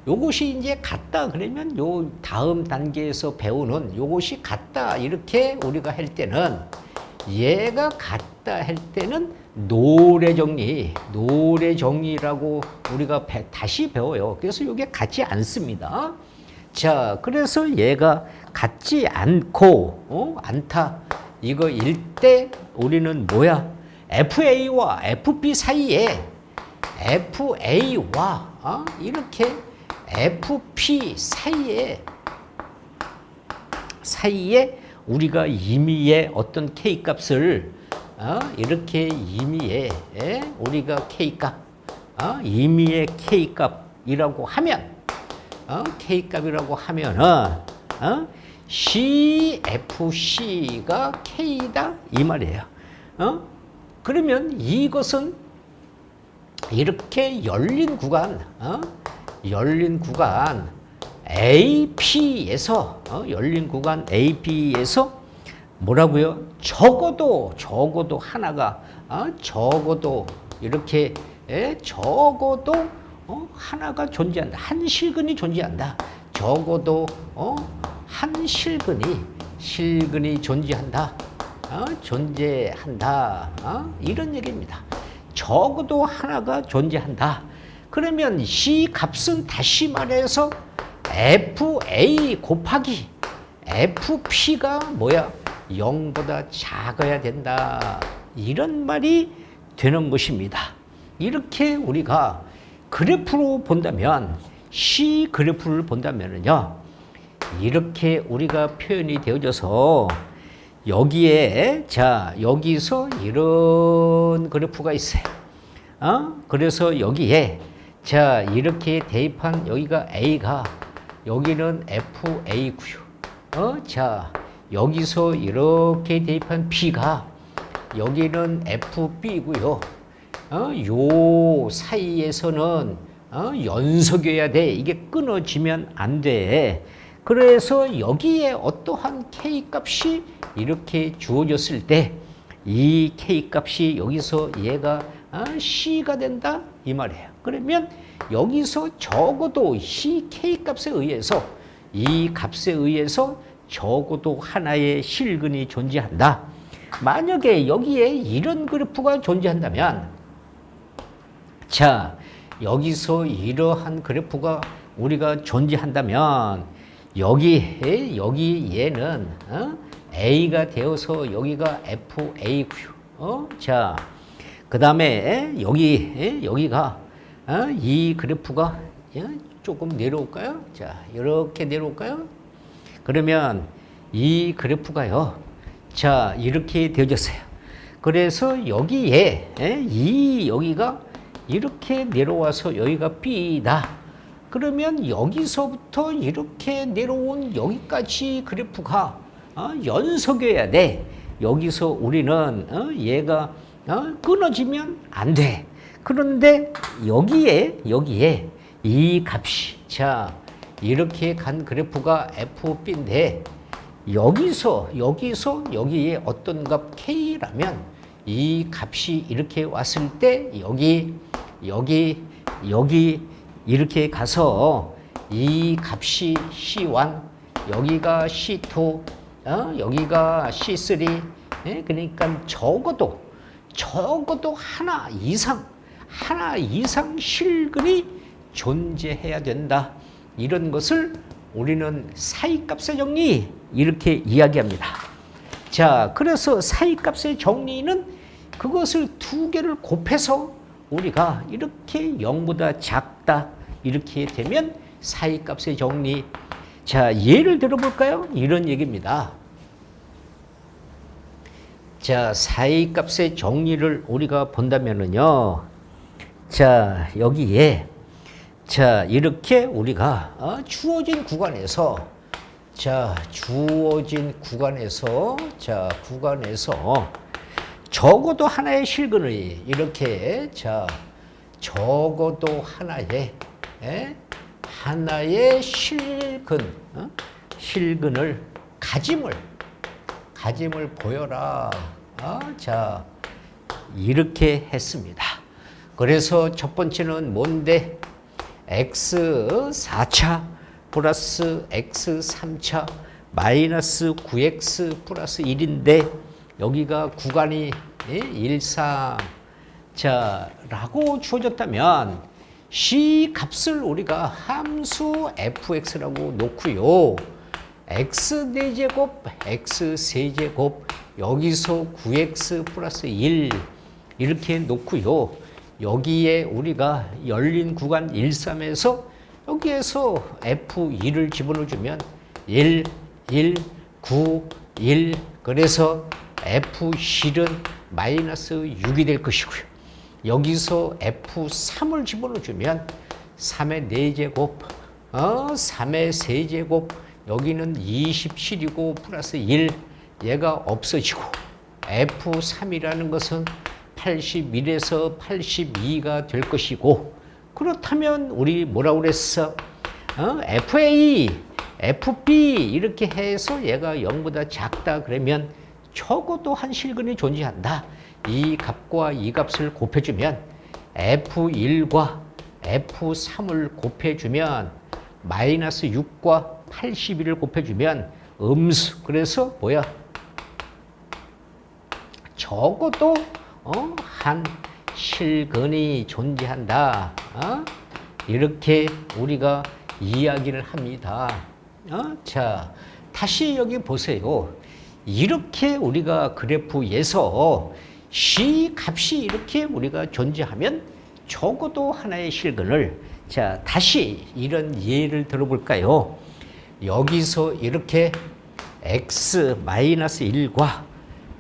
요것이 이제 같다 그러면 요 다음 단계에서 배우는 요것이 같다 이렇게 우리가 할 때는 얘가 같다 할 때는 노래 정리라고 우리가 다시 배워요. 그래서 이게 같지 않습니다. 자, 그래서 얘가 같지 않고 않다. 이거일 때 우리는 뭐야? FA와 FP 사이에 FA와 이렇게 FP 사이에 우리가 임의의 어떤 K 값을 이렇게 임의의 우리가 K 값 임의의 K 값이라고 하면 K 값이라고 하면은 CFC가 K다 이 말이에요. 그러면 이것은 이렇게 열린 구간 AP에서 열린 구간 AP에서 뭐라고요? 적어도 하나가 적어도 이렇게 적어도 하나가 존재한다. 한 실근이 존재한다. 적어도 한 실근이 존재한다. 이런 얘기입니다. 적어도 하나가 존재한다. 그러면 C 값은 다시 말해서 FA 곱하기 FP가 뭐야? 0보다 작아야 된다. 이런 말이 되는 것입니다. 이렇게 우리가 그래프로 본다면 C 그래프를 본다면은요. 이렇게 우리가 표현이 되어져서 여기에 여기서 이런 그래프가 있어요. 그래서 여기에 이렇게 대입한 여기가 A가 여기는 FA고요. 여기서 이렇게 대입한 B가 여기는 FB고요. 요 사이에서는 연속이어야 돼. 이게 끊어지면 안 돼. 그래서 여기에 어떠한 K 값이 이렇게 주어졌을 때 이 K 값이 여기서 얘가 C가 된다 이 말이에요. 그러면 여기서 적어도 C K 값에 의해서 이 값에 의해서 적어도 하나의 실근이 존재한다. 만약에 여기에 이런 그래프가 존재한다면 여기서 이러한 그래프가 우리가 존재한다면 여기 얘는 A가 되어서 여기가 FA고요. 그 다음에 여기가 이 그래프가 조금 내려올까요? 이렇게 내려올까요? 그러면 이 그래프가요. 이렇게 되어졌어요. 그래서 여기에 여기가 이렇게 내려와서 여기가 B다. 그러면 여기서부터 이렇게 내려온 여기까지 그래프가 연속이어야 돼. 여기서 우리는 얘가 끊어지면 안 돼. 그런데 여기에 이 값이 이렇게 간 그래프가 FB인데 여기서 여기에 어떤 값 K라면 이 값이 이렇게 왔을 때 여기 이렇게 가서 이 값이 C1 여기가 C2 여기가 C3 그러니까 적어도 하나 이상 실근이 존재해야 된다. 이런 것을 우리는 사이값의 정리 이렇게 이야기합니다. 그래서 사이값의 정리는 그것을 두 개를 곱해서 우리가 이렇게 0보다 작다 이렇게 되면 사이값의 정리. 예를 들어볼까요? 이런 얘기입니다. 사이값의 정리를 우리가 본다면은요. 여기에 이렇게 우리가 주어진 구간에서 자, 주어진 구간에서, 자, 구간에서 적어도 하나의 실근을 이렇게, 자, 적어도 하나의, 하나의 실근, 실근을, 가짐을 보여라. 자, 이렇게 했습니다. 그래서 첫 번째는 뭔데? x 4차 플러스 x 3차 마이너스 9x 플러스 1인데 여기가 구간이 1, 3. 자, 라고 주어졌다면 C 값을 우리가 함수 fx라고 놓고요. x 4제곱, x 세제곱, 여기서 9x 플러스 1 이렇게 놓고요. 여기에 우리가 열린 구간 1, 3에서 여기에서 f2를 집어넣어주면 1, 1, 9, 1 그래서 f 실은 마이너스 6이 될 것이고요. 여기서 f3을 집어넣어주면 3의 4제곱, 3의 세제곱, 여기는 27이고 플러스 1, 얘가 없어지고 f3이라는 것은 81에서 82가 될 것이고 그렇다면 우리 뭐라고 그랬어? FA, FB 이렇게 해서 얘가 0보다 작다 그러면 적어도 한 실근이 존재한다. 이 값과 이 값을 곱해주면 F1과 F3을 곱해주면 마이너스 6과 81을 곱해주면 음수. 그래서 뭐야? 적어도 한 실근이 존재한다. 이렇게 우리가 이야기를 합니다. 자, 다시 여기 보세요. 이렇게 우리가 그래프에서 C 값이 이렇게 우리가 존재하면 적어도 하나의 실근을 자, 다시 이런 예를 들어볼까요? 여기서 이렇게 x-1과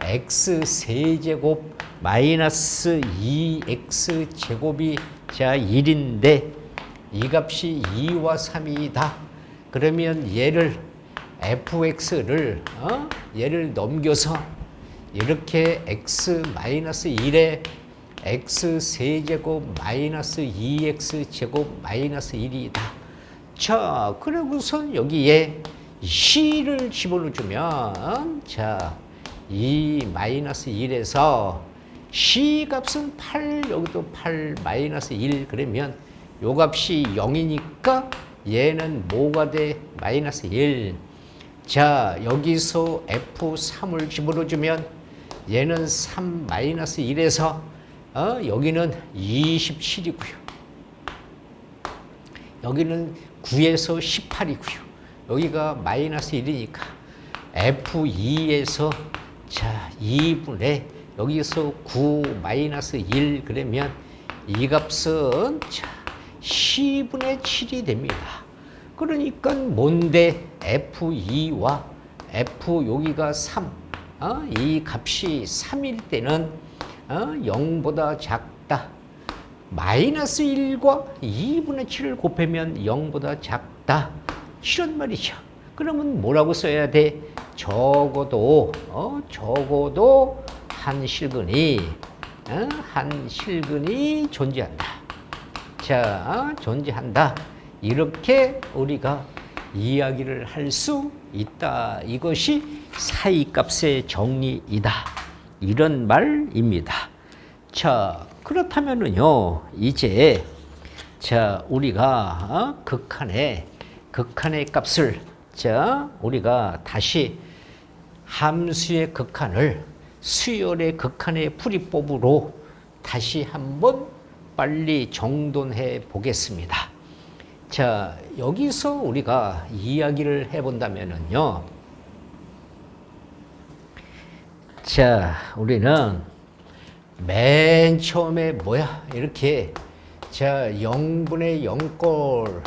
x 세제곱 마이너스 2x 제곱이 자 1인데 이 값이 2와 3이다. 그러면 얘를 fx를 얘를 넘겨서 이렇게 x 마이너스 1에 x 세제곱 마이너스 2x 제곱 마이너스 1이다. 자, 그리고선 여기에 c를 집어넣어주면 자, 이 마이너스 1에서 c 값은 8, 여기도 8 마이너스 1 그러면 요 값이 0이니까 얘는 뭐가 돼? 마이너스 1. 자, 여기서 f3을 집어넣어주면 얘는 3 마이너스 1에서 여기는 27이고요. 여기는 9에서 18이고요. 여기가 마이너스 1이니까 F2에서 자 2분의 여기서 9 마이너스 1 그러면 이 값은 자 10분의 7이 됩니다. 그러니까 뭔데 F2와 F 여기가 3 이 값이 3일 때는 0보다 작다. 마이너스 1과 2분의 7을 곱하면 0보다 작다. 이런 말이죠. 그러면 뭐라고 써야 돼? 적어도 한 실근이 존재한다. 자, 존재한다. 이렇게 우리가 이야기를 할 수 있다. 이것이 사이값의 정리이다. 이런 말입니다. 자, 그렇다면은요, 이제 자 우리가 극한의 값을 자 우리가 다시 함수의 극한을 수열의 극한의 풀이법으로 다시 한번 빨리 정돈해 보겠습니다. 자, 여기서 우리가 이야기를 해본다면은요, 자, 우리는 맨 처음에 뭐야? 이렇게 자 0분의 0꼴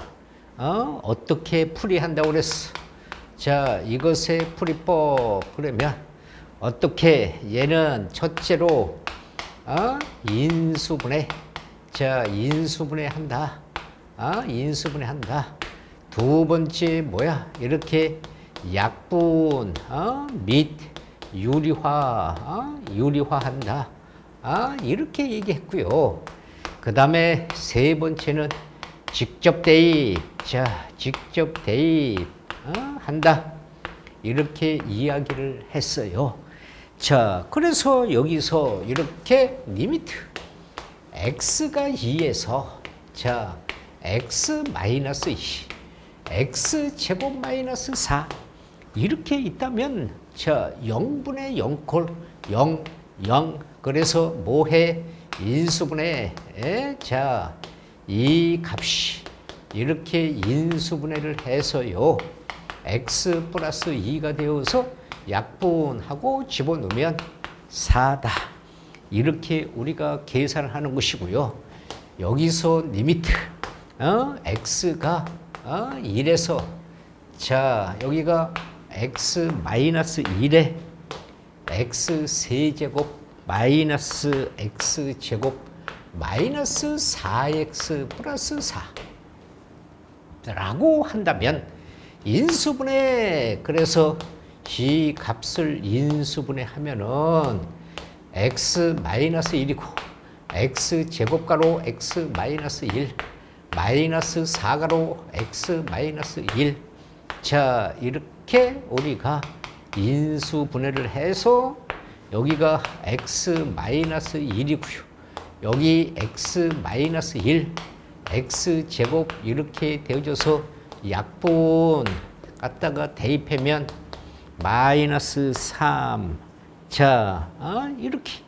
어떻게 풀이한다고 그랬어? 자, 이것의 풀이법 그러면 어떻게 얘는 첫째로 인수분해 자 인수분해 한다. 인수분해 한다. 두 번째 뭐야? 이렇게 약분 및 유리화한다. 이렇게 얘기했고요. 그 다음에 세 번째는 직접 대입. 자, 직접 대입 한다. 이렇게 이야기를 했어요. 자, 그래서 여기서 이렇게 리미트 x가 2에서 자, x 마이너스 2, x 제곱 마이너스 4 이렇게 있다면 자, 0분의 0콜 0, 0 그래서 뭐해? 인수분해 자, 이 값이 이렇게 인수분해를 해서요. x 플러스 2가 되어서 약분하고 집어넣으면 4다. 이렇게 우리가 계산을 하는 것이고요. 여기서 리미트 x가 1에서 자 여기가 x 마이너스 1에 x 세제곱 마이너스 x 제곱 마이너스 4x 플러스 4라고 한다면 인수분해 그래서 이 값을 인수분해 하면은 x 마이너스 1이고 x 제곱가로 x 마이너스 1 마이너스 4가로 x 마이너스 1 자 이렇게 우리가 인수분해를 해서 여기가 x 마이너스 1이고요. 여기 x 마이너스 1 x 제곱 이렇게 되어져서 약분 갖다가 대입하면 마이너스 3 자 이렇게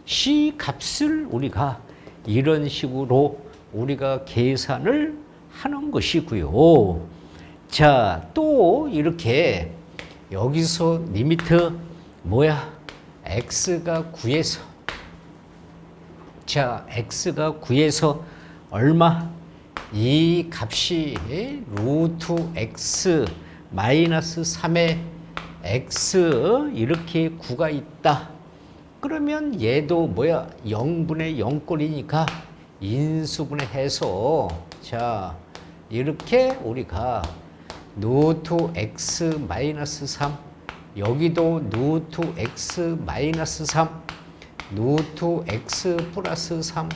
C 값을 우리가 이런 식으로 우리가 계산을 하는 것이고요. 자, 또 이렇게 여기서 리미트 뭐야? x가 9에서 자, x가 9에서 얼마? 이 값이 루트 x 마이너스 3에 x 이렇게 9가 있다. 그러면 얘도 뭐야? 0분의 0꼴이니까 인수분해해서 자 이렇게 우리가 루트 x 마이너스 3 여기도 루트 x 마이너스 3 루트 x 플러스 3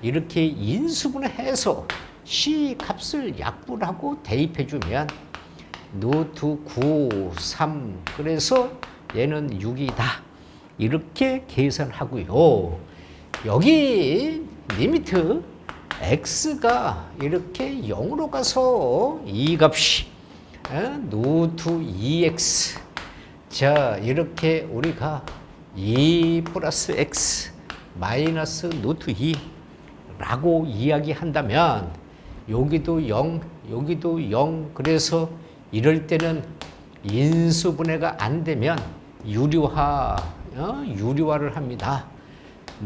이렇게 인수분해해서 c 값을 약분하고 대입해주면 루트 9, 3 그래서 얘는 6이다. 이렇게 계산하고요. 여기 리미트 x가 이렇게 0으로 가서 이 값이 루트 2x 자 이렇게 우리가 2 플러스 x 마이너스 루트 2라고 이야기한다면 여기도 0 여기도 0 그래서 이럴 때는 인수분해가 안 되면 유리화를 합니다.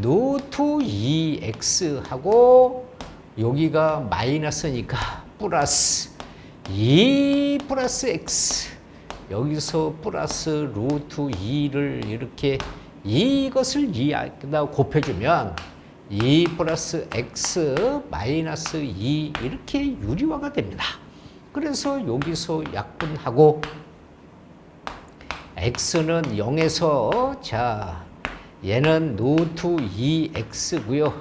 루트 2x하고 여기가 마이너스니까 플러스 2 플러스 x 여기서 플러스 루트 2를 이렇게 이것을 2에다 곱해주면 2 플러스 x 마이너스 2 이렇게 유리화가 됩니다. 그래서 여기서 약분하고 x는 0에서 자 얘는 루트 2x고요.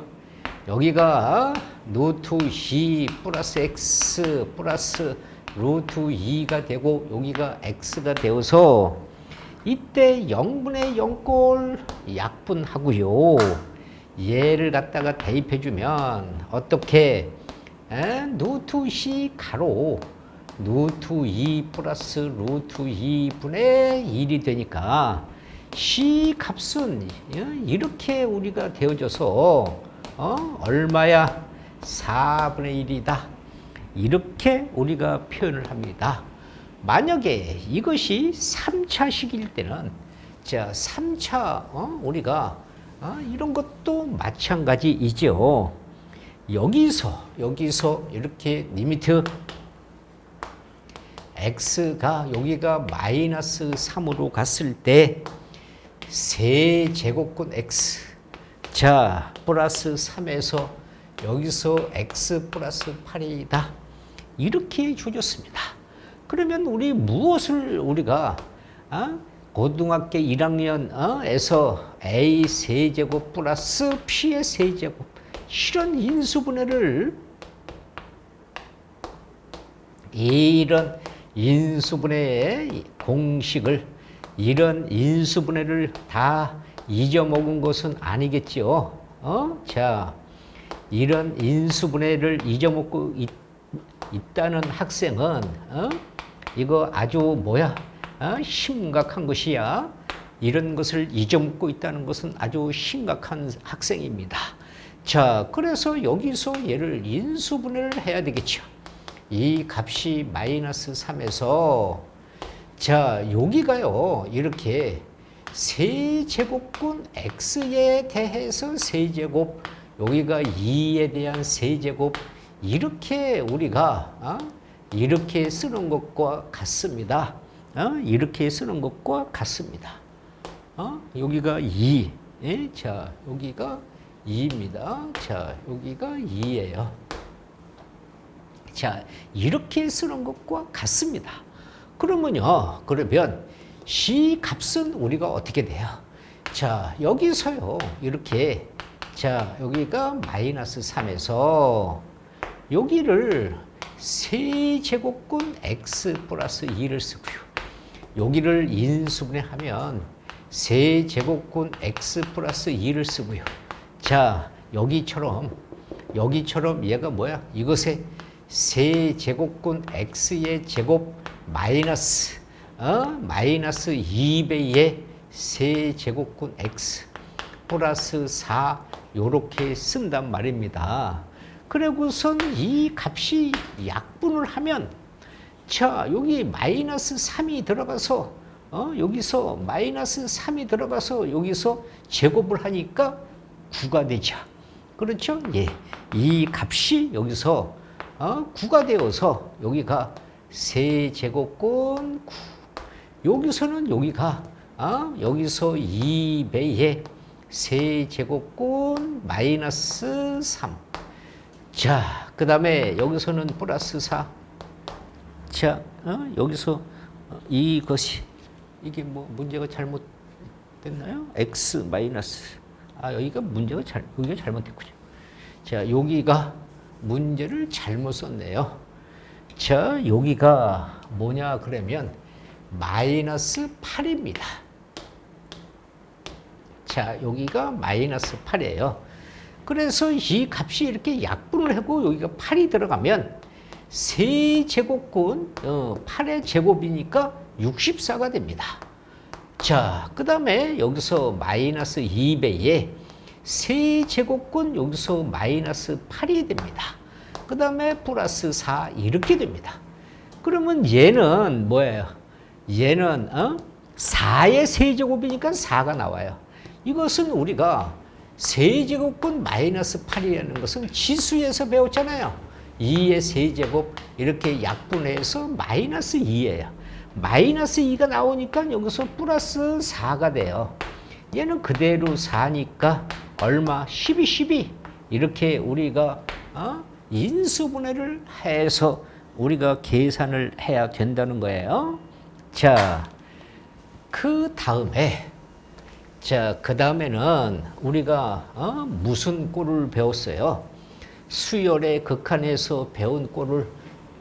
여기가 루트 2 플러스 x 플러스 루트 2가 되고 여기가 x가 되어서 이때 0분의 0꼴 약분하고요. 얘를 갖다가 대입해주면 어떻게 루트 c 가로 루트 2 플러스 루트 2분의 1이 되니까 C 값은 이렇게 우리가 되어져서 얼마야? 4분의 1이다. 이렇게 우리가 표현을 합니다. 만약에 이것이 3차식일 때는 자 3차 우리가 이런 것도 마찬가지이죠. 여기서 이렇게 리미트 x가 여기가 마이너스 3으로 갔을 때 세제곱근 x 자 플러스 3에서 여기서 x 플러스 8이다. 이렇게 주어졌습니다. 그러면 우리 무엇을 우리가 고등학교 1학년에서 A 세제곱 플러스 P의 세제곱 이런 인수분해를 이런 인수분해의 공식을 이런 인수분해를 다 잊어먹은 것은 아니겠지요. 자, 이런 인수분해를 잊어먹고 있다는 학생은 이거 아주 뭐야? 심각한 것이야. 이런 것을 잊어먹고 있다는 것은 아주 심각한 학생입니다. 자, 그래서 여기서 얘를 인수분해를 해야 되겠죠. 이 값이 마이너스 3에서 자, 여기가요. 이렇게 세제곱분 x에 대해서 세제곱, 여기가 2에 대한 세제곱, 이렇게 우리가 이렇게 쓰는 것과 같습니다. 이렇게 쓰는 것과 같습니다. 여기가 2, 예? 자, 여기가 2입니다. 자, 여기가 2예요. 자, 이렇게 쓰는 것과 같습니다. 그러면 C 값은 우리가 어떻게 돼요? 자, 여기서요, 이렇게, 자, 여기가 마이너스 3에서 여기를 세제곱근 x 플러스 2를 쓰고요. 여기를 인수분해하면 세제곱근 x 플러스 2를 쓰고요. 자, 여기처럼 얘가 뭐야? 이것의 세제곱근 x의 제곱 마이너스 2배의 세제곱근 x 플러스 4 요렇게 쓴단 말입니다. 그리고선 이 값이 약분을 하면 자, 여기 마이너스 3이 들어가서 여기서 마이너스 3이 들어가서 여기서 제곱을 하니까 9가 되죠. 그렇죠? 예. 이 값이 여기서 9가 되어서 여기가 세제곱근 9. 여기서는 여기가 여기서 2배의 세제곱근 마이너스 3. 자, 그 다음에 여기서는 플러스 4. 자, 여기서 이것이 이게 뭐 문제가 잘못됐나요? x 마이너스 여기가 문제가 여기가 잘못됐군요. 자, 여기가 문제를 잘못 썼네요. 자, 여기가 뭐냐 그러면 마이너스 8입니다. 자, 여기가 마이너스 8이에요. 그래서 이 값이 이렇게 약분을 하고 여기가 8이 들어가면 세제곱근 8의 제곱이니까 64가 됩니다. 자, 그 다음에 여기서 마이너스 2배에 세제곱근 여기서 마이너스 8이 됩니다. 그 다음에 플러스 4 이렇게 됩니다. 그러면 얘는 뭐예요? 얘는 4의 세제곱이니까 4가 나와요. 이것은 우리가 세제곱근 마이너스 8이라는 것은 지수에서 배웠잖아요. 2의 세제곱 이렇게 약분해서 마이너스 2예요. 마이너스 2가 나오니까 여기서 플러스 4가 돼요. 얘는 그대로 4니까 얼마? 12 이렇게 우리가 인수분해를 해서 우리가 계산을 해야 된다는 거예요. 자, 그 다음에는 우리가 무슨 꼴을 배웠어요? 수열의 극한에서 배운 꼴을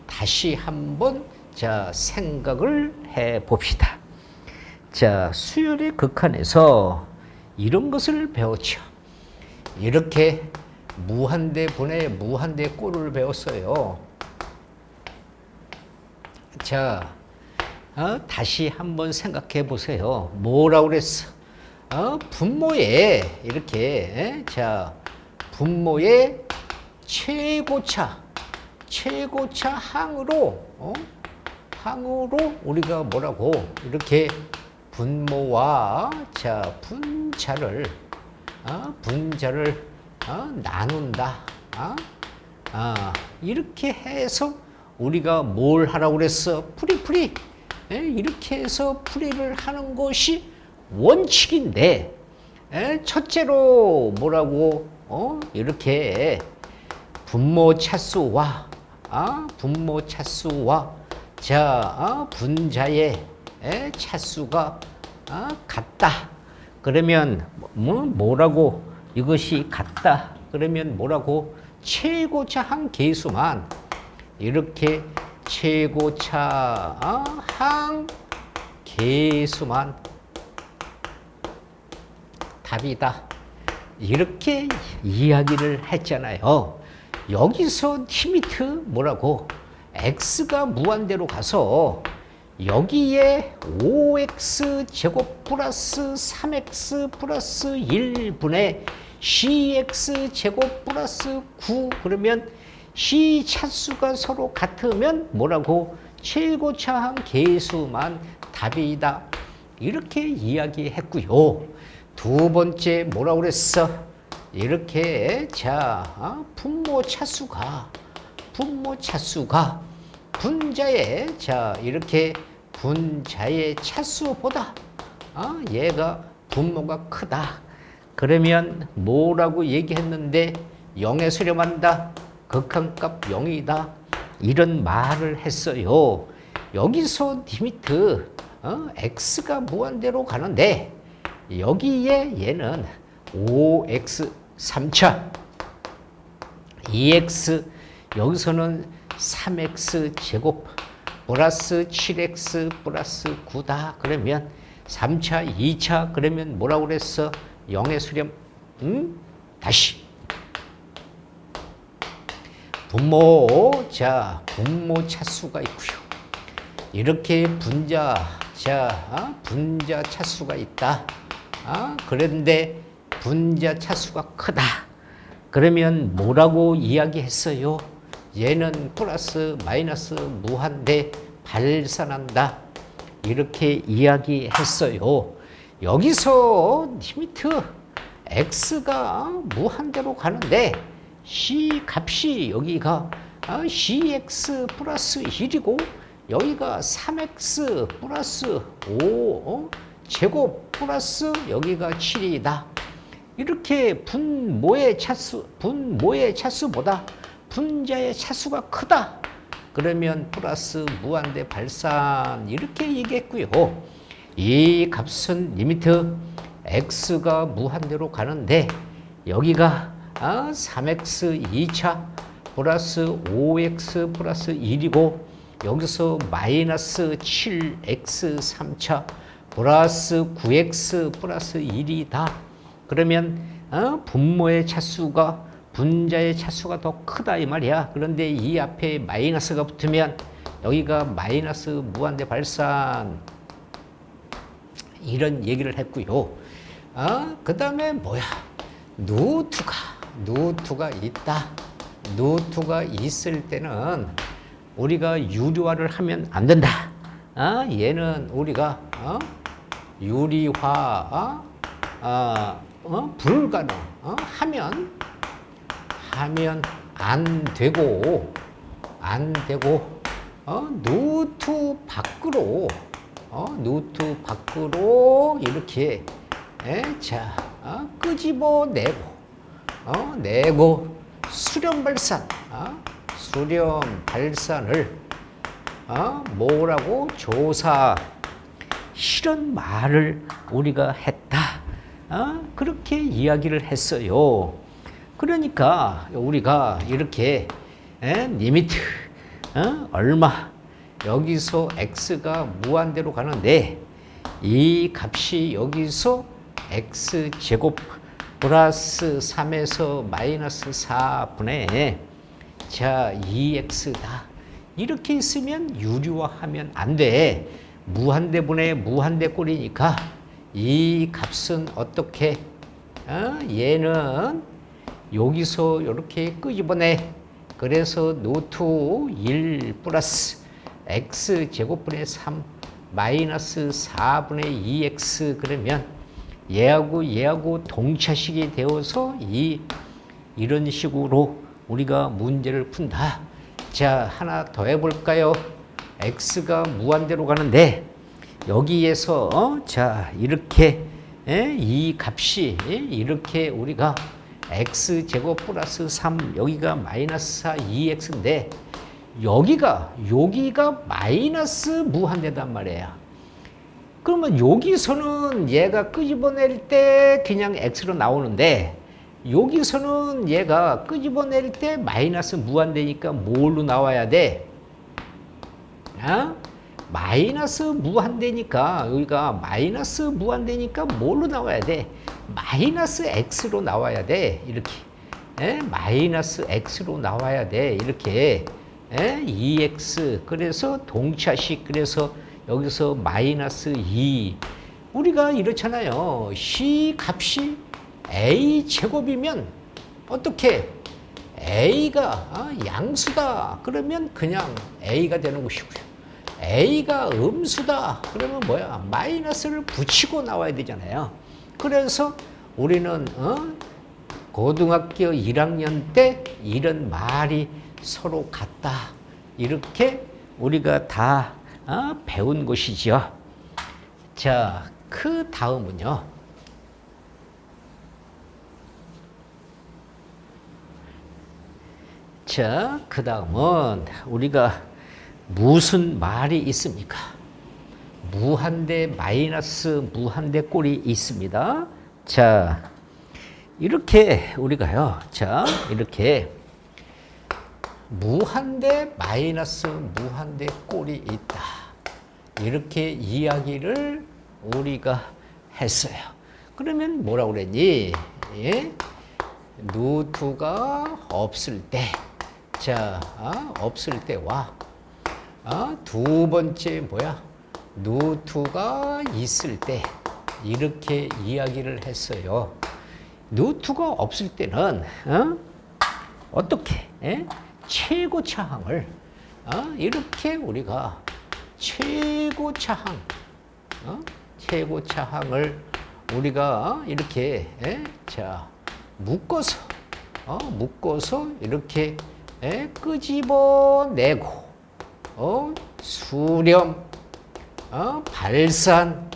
다시 한번 생각을 해 봅시다. 자, 수열의 극한에서 이런 것을 배웠죠. 이렇게 무한대분의 무한대 꼴을 배웠어요. 자, 다시 한번 생각해 보세요. 뭐라고 그랬어? 분모에 이렇게 분모의 최고차 항으로 우리가 뭐라고 이렇게 분모와 분자를 나눈다. 이렇게 해서 우리가 뭘 하라고 그랬어? 풀이. 이렇게 해서 풀이를 하는 것이 원칙인데, 첫째로 뭐라고 이렇게 분모 차수와 자, 분자의 차수가 같다. 그러면 뭐라고 이것이 같다. 그러면 뭐라고 최고차 한 개수만 이렇게 최고차 한 개수만 답이다. 이렇게 이야기를 했잖아요. 여기서 리미트 뭐라고? x가 무한대로 가서 여기에 5x 제곱 플러스 3x 플러스 1분의 cx 제곱 플러스 9 그러면 c 차수가 서로 같으면 뭐라고? 최고차항 개수만 답이다. 이렇게 이야기했고요. 두 번째 뭐라고 그랬어? 이렇게 자 분모 차수가 분자의 자 이렇게 분자의 차수보다 얘가 분모가 크다. 그러면 뭐라고 얘기했는데 0에 수렴한다. 극한값 0이다. 이런 말을 했어요. 여기서 리미트 x가 무한대로 가는데 여기에 얘는 5x 3차 2x 여기서는 3x 제곱 플러스 7x 플러스 9다. 그러면 3차 2차 그러면 뭐라고 그랬어? 0의 수렴 다시 분모 자 분모 차수가 있고요. 이렇게 분자 분자 차수가 있다. 그런데 분자 차수가 크다. 그러면 뭐라고 이야기했어요? 얘는 플러스 마이너스 무한대 발산한다. 이렇게 이야기했어요. 여기서 리미트 x가 무한대로 가는데 c 값이 여기가 cx 플러스 1이고 여기가 3x 플러스 5 제곱 플러스 여기가 7이다. 이렇게 분모의 차수보다 분자의 차수가 크다. 그러면 플러스 무한대 발산 이렇게 얘기했고요. 이 값은 리미트 x가 무한대로 가는데 여기가 3x 2차 플러스 5x 플러스 1이고 여기서 마이너스 7x 3차 플러스 9x 플러스 1이다. 그러면 분모의 차수가 분자의 차수가 더 크다 이 말이야. 그런데 이 앞에 마이너스가 붙으면 여기가 마이너스 무한대 발산 이런 얘기를 했고요. 그 다음에 뭐야? 누트가 있다. 누트가 있을 때는 우리가 유리화를 하면 안 된다. 얘는 우리가 유리화 불가능 하면 안 되고 누트 밖으로 이렇게 끄집어내고 수렴 발산을 뭐라고 조사 이런 말을 우리가 했다. 그렇게 이야기를 했어요. 그러니까 우리가 이렇게 리미트 얼마 여기서 x가 무한대로 가는데 이 값이 여기서 x제곱 플러스 3에서 마이너스 4분의 2x다. 이렇게 있으면 유리화하면 안 돼. 무한대분의 무한대꼴이니까 이 값은 어떻게 얘는 여기서 이렇게 끄집어내. 그래서 노트 1 플러스 x제곱분의 3 마이너스 4분의 2x 그러면 얘하고 동차식이 되어서 이런 식으로 우리가 문제를 푼다. 자, 하나 더 해볼까요? x가 무한대로 가는데 여기에서 이렇게 이 값이 이렇게 우리가 x제곱 플러스 3 여기가 마이너스 4 2x인데 여기가 마이너스 무한대단 말이에요. 그러면 여기서는 얘가 끄집어낼 때 그냥 x로 나오는데 여기서는 얘가 끄집어낼 때 마이너스 무한대니까 뭘로 나와야 돼? 마이너스 무한대니까 여기가 마이너스 무한대니까 뭘로 나와야 돼? 마이너스 x로 나와야 돼. 이렇게. 마이너스 x로 나와야 돼. 이렇게. 2x. 그래서 동차식. 그래서 여기서 마이너스 2. 우리가 이렇잖아요. C 값이 a 제곱이면 어떻게? a가 양수다. 그러면 그냥 a가 되는 것이고요. a가 음수다. 그러면 뭐야? 마이너스를 붙이고 나와야 되잖아요. 그래서 우리는 고등학교 1학년 때 이런 말이 서로 같다. 이렇게 우리가 다 배운 것이죠. 자, 그 다음은요. 자, 그 다음은 우리가 무슨 말이 있습니까? 무한대 마이너스 무한대 꼴이 있습니다. 자, 이렇게 우리가요. 자, 이렇게 무한대 마이너스 무한대 꼴이 있다. 이렇게 이야기를 우리가 했어요. 그러면 뭐라고 그랬니? 예? 루트가 없을 때, 자, 없을 때와 두 번째 뭐야? 루트가 있을 때 이렇게 이야기를 했어요. 루트가 없을 때는 어떻게? 최고차항을 이렇게 우리가 최고차항을 우리가 이렇게 자 묶어서 이렇게 끄집어내고 수렴 발산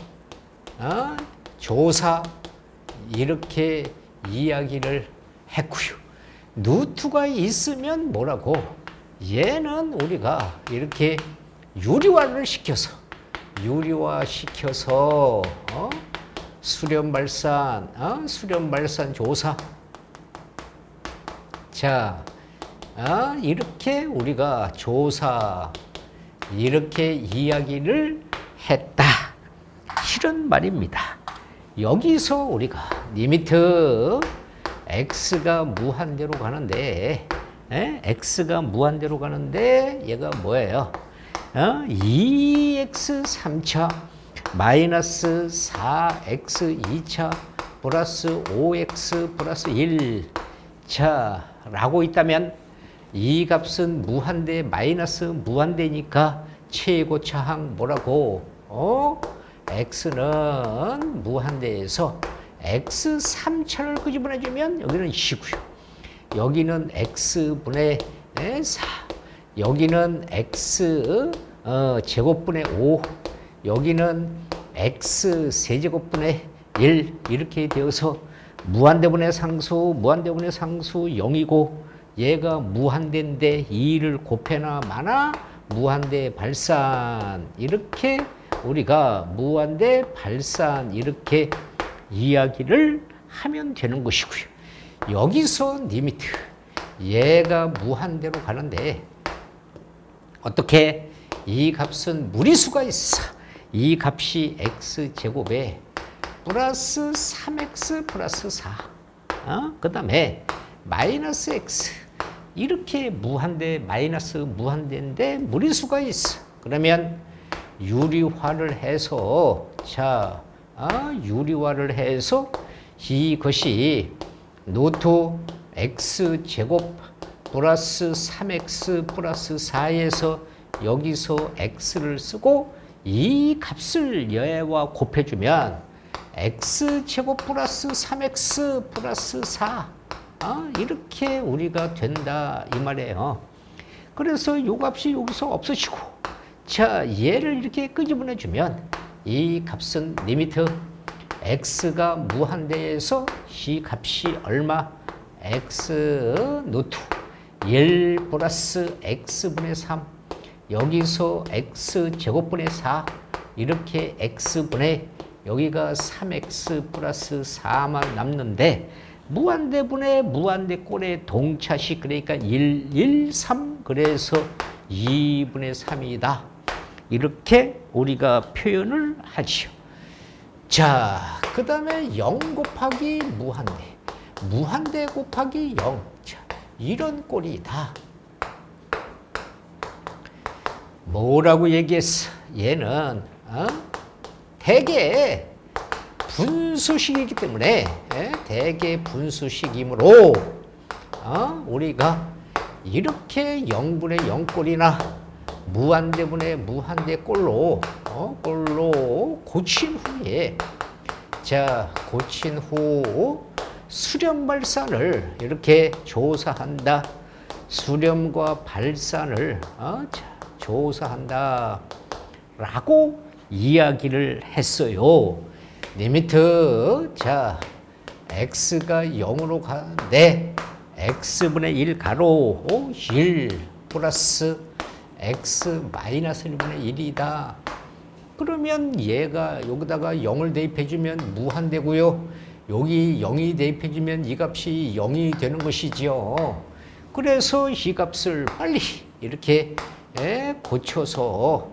조사 이렇게 이야기를 했고요. 루트가 있으면 뭐라고? 얘는 우리가 이렇게 유리화시켜서 수렴 발산 조사. 자, 이렇게 우리가 조사 이렇게 이야기를 했다. 이런 말입니다. 여기서 우리가 리미트 x가 무한대로 가는데 x가 무한대로 가는데 얘가 뭐예요? 2x 3차 마이너스 4x 2차 플러스 5x 플러스 1 자 라고 있다면 이 값은 무한대 마이너스 무한대니까 최고차항 뭐라고? x는 무한대에서 x 3차를 끄집어내주면 여기는 2고요. 여기는 x분의 4. 여기는 x 제곱분의 5. 여기는 x 세제곱분의 1. 이렇게 되어서 무한대분의 상수 0이고 얘가 무한대인데 2를 곱해나 마나 무한대 발산 이렇게 우리가 무한대 발산 이렇게 이야기를 하면 되는 것이고요. 여기서 리미트 얘가 무한대로 가는데 어떻게? 이 값은 무리수가 있어. 이 값이 x제곱에 플러스 3x 플러스 4 그 다음에 마이너스 x 이렇게 무한대 마이너스 무한대인데 무리수가 있어. 그러면 유리화를 해서 자 유리화를 해서 이것이 노트 x제곱 플러스 3x 플러스 4에서 여기서 x를 쓰고 이 값을 얘와 곱해주면 x제곱 플러스 3x 플러스 4 이렇게 우리가 된다 이 말이에요. 그래서 이 값이 여기서 없어지고 자 얘를 이렇게 끄집어내주면 이 값은 리미트 x가 무한대에서 이 값이 얼마? x 노트 1 플러스 x분의 3 여기서 x제곱분의 4 이렇게 x분의 여기가 3x 플러스 4만 남는데 무한대분의 무한대꼴의 동차식 그러니까 1, 1, 3 그래서 2분의 3이다. 이렇게 우리가 표현을 하죠. 자, 그 다음에 0 곱하기 무한대. 무한대 곱하기 0. 자, 이런 꼴이다. 뭐라고 얘기했어? 얘는 대개 분수식이기 때문에 대개 분수식이므로 우리가 이렇게 0분의 0꼴이나 무한대분의 무한대꼴로 꼴로 고친 후에 자 고친 후 수렴 발산을 이렇게 조사한다. 수렴과 발산을 조사한다 라고 이야기를 했어요. 리미트 자 x가 0으로 가는데 x분의 1 가로 1 플러스 x 마이너스 1분의 1이다. 그러면 얘가 여기다가 0을 대입해주면 무한대고요. 여기 0이 대입해주면 이 값이 0이 되는 것이지요. 그래서 이 값을 빨리 이렇게 고쳐서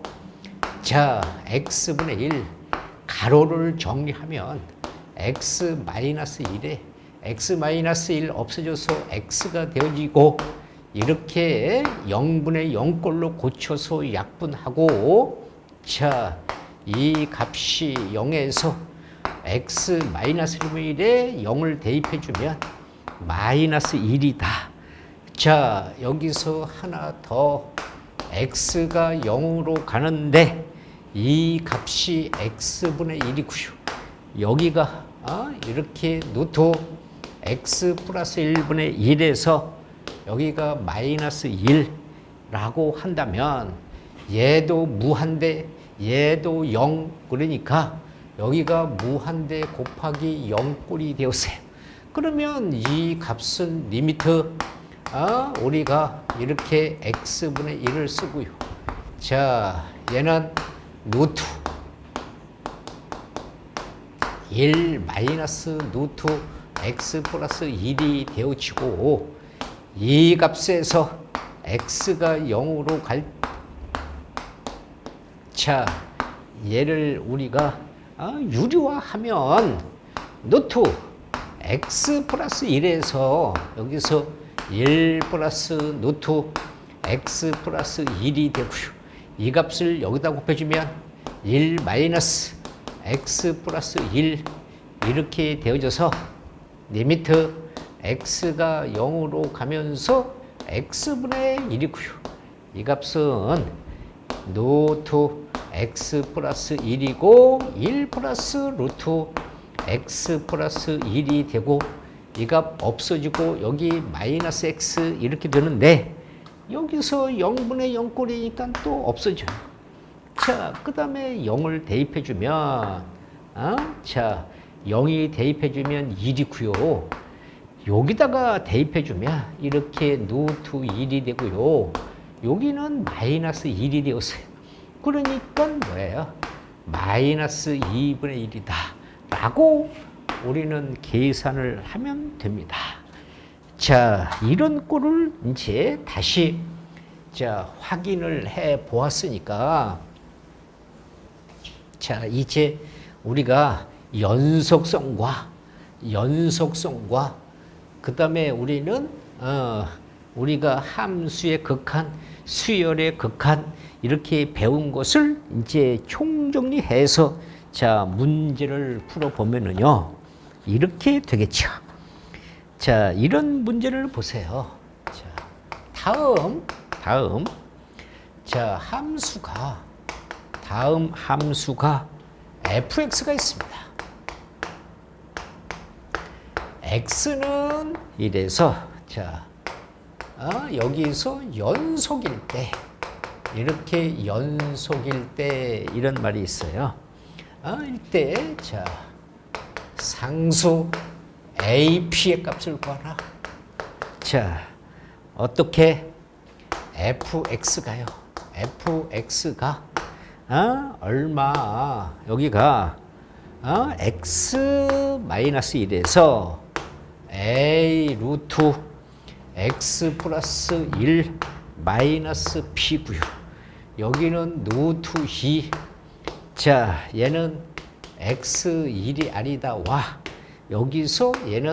자 x분의 1 가로를 정리하면 x 마이너스 1에 x 마이너스 1 없어져서 x가 되어지고 이렇게 0분의 0꼴로 고쳐서 약분하고 자 이 값이 0에서 x 마이너스 1에 0을 대입해주면 마이너스 1이다. 자 여기서 하나 더 x가 0으로 가는데 이 값이 x분의 1이고요. 여기가 이렇게 루트 x 플러스 1분의 1에서 여기가 마이너스 1라고 한다면 얘도 무한대 얘도 0 그러니까 여기가 무한대 곱하기 0꼴이 되었어요. 그러면 이 값은 리미트 우리가 이렇게 x분의 1을 쓰고요. 자 얘는 루트 1 마이너스 루트 x 플러스 1이 되어지고 이 값에서 x가 0으로 갈 자 얘를 우리가 유리화하면 루트 x 플러스 1에서 여기서 1 플러스 루트 x 플러스 1이 되고요. 이 값을 여기다 곱해주면 1 마이너스 x 플러스 1 이렇게 되어져서 리미트 x가 0으로 가면서 x분의 1이고요. 이 값은 루트 x 플러스 1이고 1 플러스 루트 x 플러스 1이 되고 이 값 없어지고 여기 마이너스 x 이렇게 되는데 여기서 0분의 0꼴이니까 또 없어져요. 자, 그 다음에 0을 대입해주면 자 0이 대입해주면 1이고요. 여기다가 대입해주면 이렇게 루트 1이 되고요. 여기는 마이너스 1이 되었어요. 그러니까 뭐예요? 마이너스 2분의 1이다 라고 우리는 계산을 하면 됩니다. 자, 이런 꼴을 이제 다시 자 확인을 해 보았으니까 자 이제 우리가 연속성과 그 다음에 우리는 우리가 함수의 극한, 수열의 극한 이렇게 배운 것을 이제 총정리해서 자 문제를 풀어보면은요 이렇게 되겠죠. 자 이런 문제를 보세요. 자 다음 자 다음 함수가 fx가 있습니다. x는 이래서 자 여기서 연속일 때 이렇게 연속일 때 이런 말이 있어요. 이때 자 상수 AP의 값을 구하라. 자 어떻게 fx가요. fx가 얼마 여기가 x 마이너스 1에서 a 루트 x 플러스 1 마이너스 p고요. 여기는 루트 2. 자, 얘는 x1이 아니다. 와. 여기서 얘는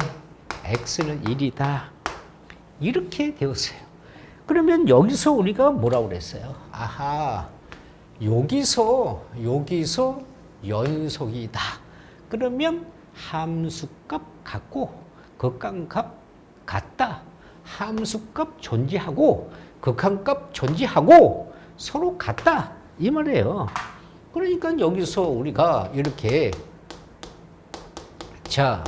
x는 1이다. 이렇게 되었어요. 그러면 여기서 우리가 뭐라고 그랬어요? 아하. 여기서 연속이다. 그러면 함수값 같고 극한값 같다. 함수값 존재하고 극한값 존재하고 서로 같다. 이 말이에요. 그러니까 여기서 우리가 이렇게 자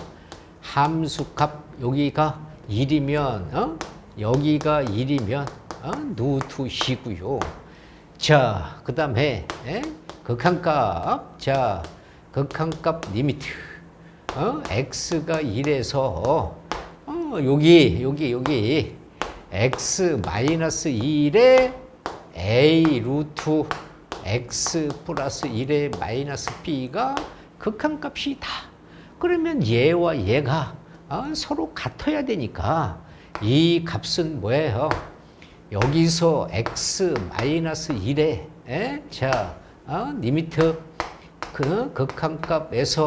함수값 여기가 1이면 여기가 1이면 루트 2고요. 자, 그 다음에 극한값 자 극한값 리미트 x가 1에서 여기 x 마이너스 1에 a 루트 x 플러스 1에 마이너스 b가 극한값이다. 그러면 얘와 얘가 서로 같아야 되니까 이 값은 뭐예요? 여기서 x 마이너스 1에 자 리미트 그 극한값에서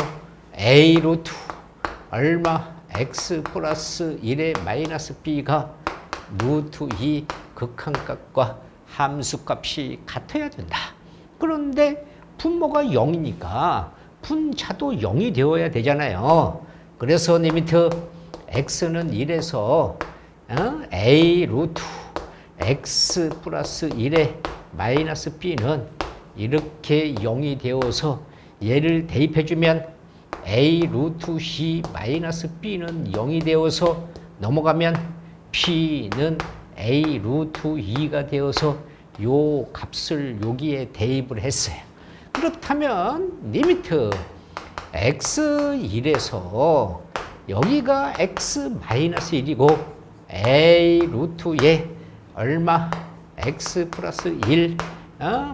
a 루트 얼마 x 플러스 1의 마이너스 b가 루트 2 극한값과 함수값이 같아야 된다. 그런데 분모가 0이니까 분차도 0이 되어야 되잖아요. 그래서 리미트 x는 1에서 a 루트 x 플러스 1의 마이너스 b는 이렇게 0이 되어서 얘를 대입해주면 a 루트 c 마이너스 b는 0이 되어서 넘어가면 p는 a 루트 2가 되어서 요 값을 여기에 대입을 했어요. 그렇다면 리미트 x1에서 여기가 x 마이너스 1이고 a 루트에 얼마 x 플러스 1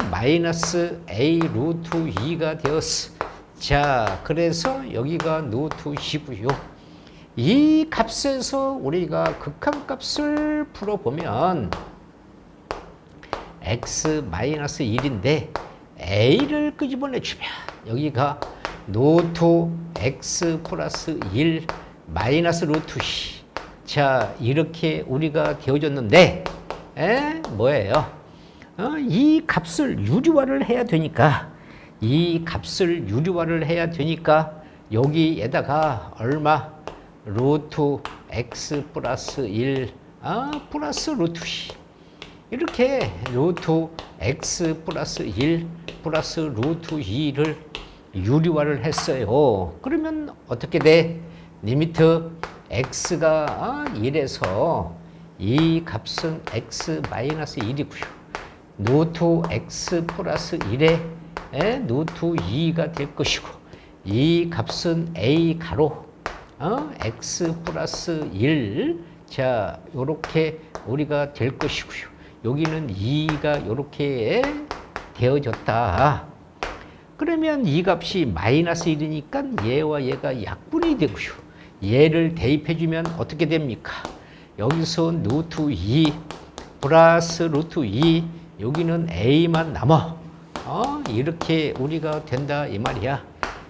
마이너스 a 루트 2가 되었어. 자, 그래서 여기가 루트 2고요. 이 값에서 우리가 극한값을 풀어보면 x 마이너스 1인데 a를 끄집어내주면 여기가 루트 x 플러스 1 마이너스 루트 2. 자, 이렇게 우리가 되어졌는데 뭐예요? 이 값을 유리화를 해야 되니까 여기에다가 얼마 루트 x 플러스 1 플러스 루트 2 이렇게 루트 x 플러스 1 플러스 루트 2를 유리화를 했어요. 그러면 어떻게 돼? 리미트 x가 1에서 이 값은 x 마이너스 1이고요. 루트 x 플러스 1에 루트 2가 될 것이고 이 값은 a 가로 x 플러스 1 자 요렇게 우리가 될 것이고요. 여기는 2가 요렇게 되어졌다. 그러면 이 값이 마이너스 1이니까 얘와 얘가 약분이 되고요. 얘를 대입해주면 어떻게 됩니까? 여기서 루트 2 플러스 루트 2 여기는 a만 남아. 이렇게 우리가 된다 이 말이야.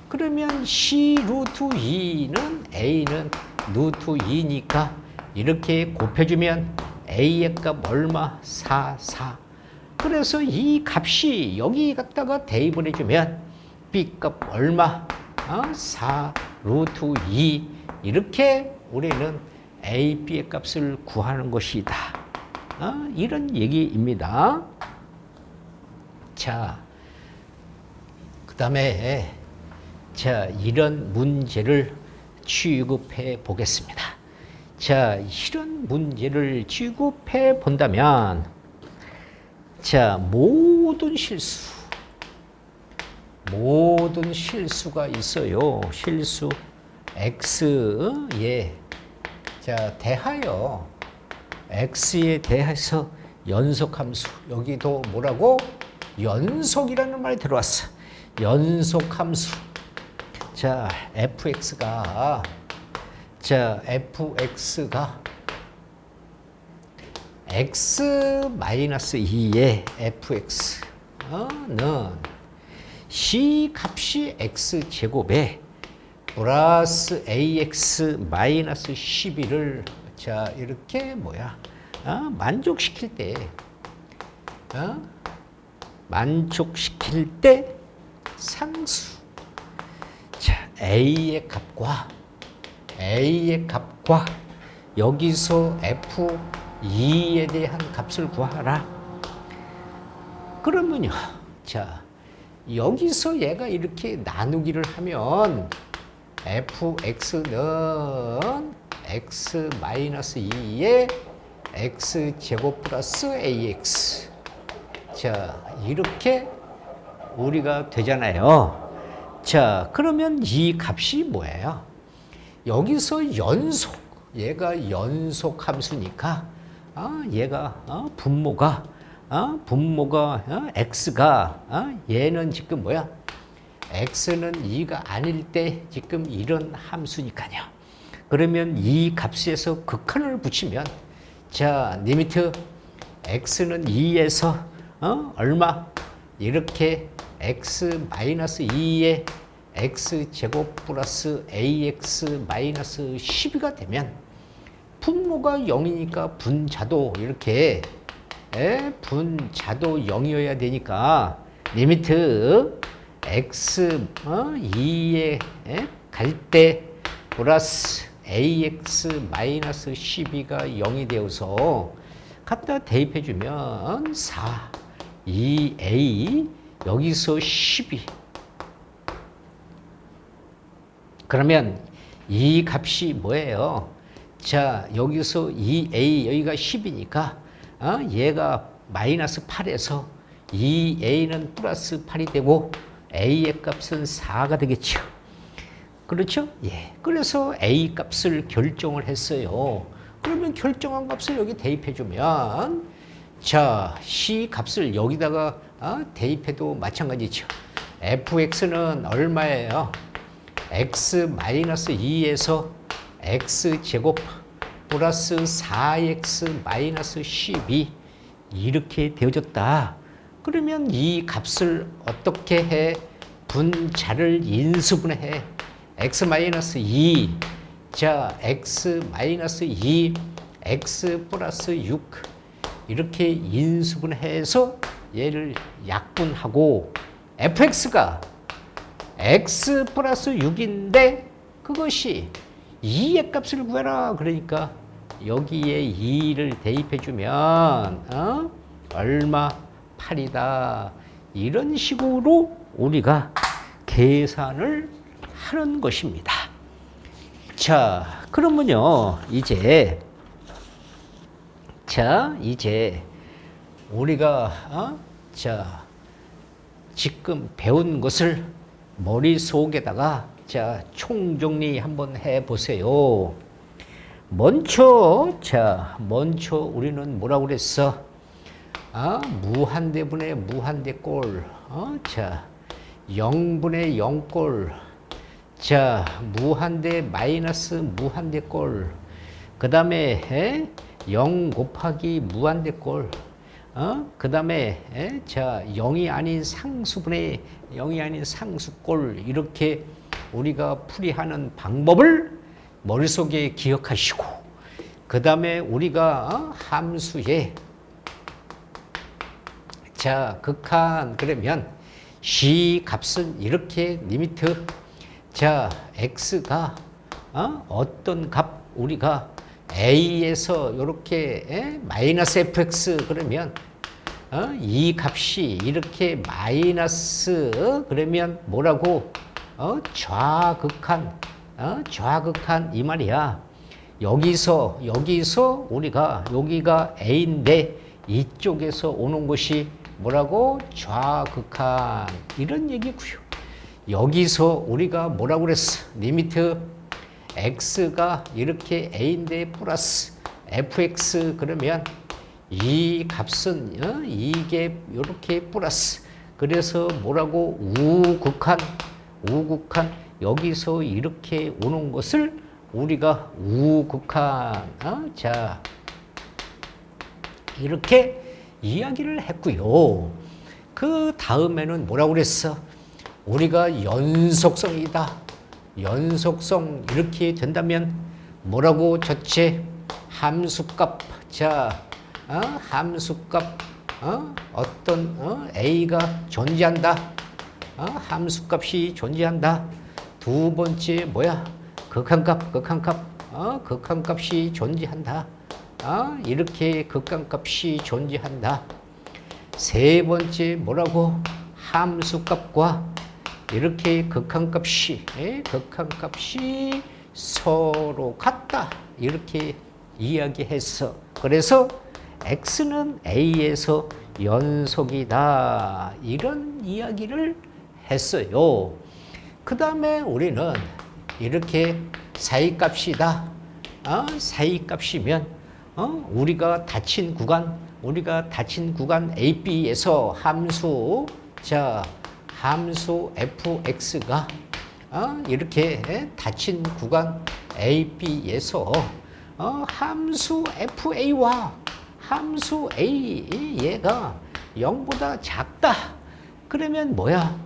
그러면 c 루트 2는 a는 루트 2니까 이렇게 곱해주면 a의 값 얼마? 4. 그래서 이 값이 여기 갖다가 대입을 해주면 b 값 얼마? 4 루트 2 이렇게 우리는 a, b의 값을 구하는 것이다. 이런 얘기입니다. 자, 그 다음에 자 이런 문제를 취급해 보겠습니다. 자, 이런 문제를 취급해 본다면 자 모든 실수가 있어요. 실수 x에 자 대하여 x에 대해서 연속함수. 여기도 뭐라고? 연속이라는 말이 들어왔어. 연속함수. 자, fx가 x-2의 fx는 c 값이 x제곱에 플러스 ax 마이너스 12를 자 이렇게 뭐야 만족시킬 때 만족시킬 때 상수. 자 a의 값과 여기서 f2에 대한 값을 구하라. 그러면요, 자 여기서 얘가 이렇게 나누기를 하면 fx는 x-2의 x제곱 플러스 ax. 자, 이렇게 우리가 되잖아요. 자, 그러면 이 값이 뭐예요? 여기서 얘가 연속 함수니까, 얘가, 분모가 x가, 얘는 지금 뭐야? x는 2가 아닐 때 지금 이런 함수니까요. 그러면 이 값에서 극한을 붙이면, 자, 리미트 x는 2에서 얼마? 이렇게 x-2의 x제곱 플러스 ax 마이너스 12가 되면 분모가 0이니까 분자도 이렇게 분자도 0이어야 되니까 리미트 x2에 갈 때 플러스 ax 마이너스 12가 0이 되어서 갖다 대입해 주면 4, 2a 여기서 12. 그러면 이 값이 뭐예요? 자, 여기서 2a 여기가 10이니까 얘가 마이너스 8에서 2a는 플러스 8이 되고 a의 값은 4가 되겠죠. 그렇죠? 예. 그래서 a 값을 결정을 했어요. 그러면 결정한 값을 여기 대입해 주면 자, c 값을 여기다가 대입해도 마찬가지죠. fx는 얼마예요? x-2에서 x제곱 플러스 4x-12 이렇게 되어졌다. 그러면 이 값을 어떻게 해? 분자를 인수분해. x-2 자 x-2 x 플러스 6 이렇게 인수분해서 얘를 약분하고 fx가 x 플러스 6인데 그것이 2의 값을 구해라. 그러니까 여기에 2를 대입해 주면 얼마? 8이다. 이런 식으로 우리가 계산을 하는 것입니다. 자, 그러면요, 이제 우리가 지금 배운 것을 머릿속에다가 총정리 한번 해 보세요. 먼저 우리는 뭐라고 그랬어? 무한대분의 무한대꼴. 0분의 0꼴. 무한대 마이너스 무한대꼴. 그 다음에 0 곱하기 무한대꼴. 그 다음에 0이 아닌 상수분의 0이 아닌 상수꼴. 이렇게 우리가 풀이하는 방법을 머릿속에 기억하시고 그 다음에 우리가 함수에 극한 그러면 c 값은 이렇게 리미트 x가 어떤 값 우리가 a에서 이렇게 마이너스 fx 그러면 이 값이 이렇게 마이너스 그러면 뭐라고 좌극한 이 말이야. 여기서 우리가 여기가 a인데 이쪽에서 오는 것이 뭐라고? 좌극한 이런 얘기고요. 여기서 우리가 뭐라고 그랬어? 리미트 x가 이렇게 a인데 플러스 fx 그러면 이 값은 이게 이렇게 플러스. 그래서 뭐라고 우극한 여기서 이렇게 오는 것을 우리가 우극한 자 이렇게 이야기를 했고요. 그 다음에는 뭐라고 그랬어? 우리가 연속성이다. 연속성 이렇게 된다면 뭐라고 줬지? 함수값. 자, 함수값 어떤 A가 존재한다. 함수값이 존재한다. 두 번째 뭐야? 극한값이 존재한다. 이렇게 극한값이 존재한다. 세 번째 뭐라고? 함수값과 이렇게 극한값이 서로 같다. 이렇게 이야기했어. 그래서 x는 a에서 연속이다. 이런 이야기를 했어요. 그 다음에 우리는 이렇게 사이값이다. 사이값이면 우리가 다친 구간 AB에서 함수 fx가 이렇게 다친 구간 AB에서 함수 fa와 함수 a 얘가 0보다 작다. 그러면 뭐야?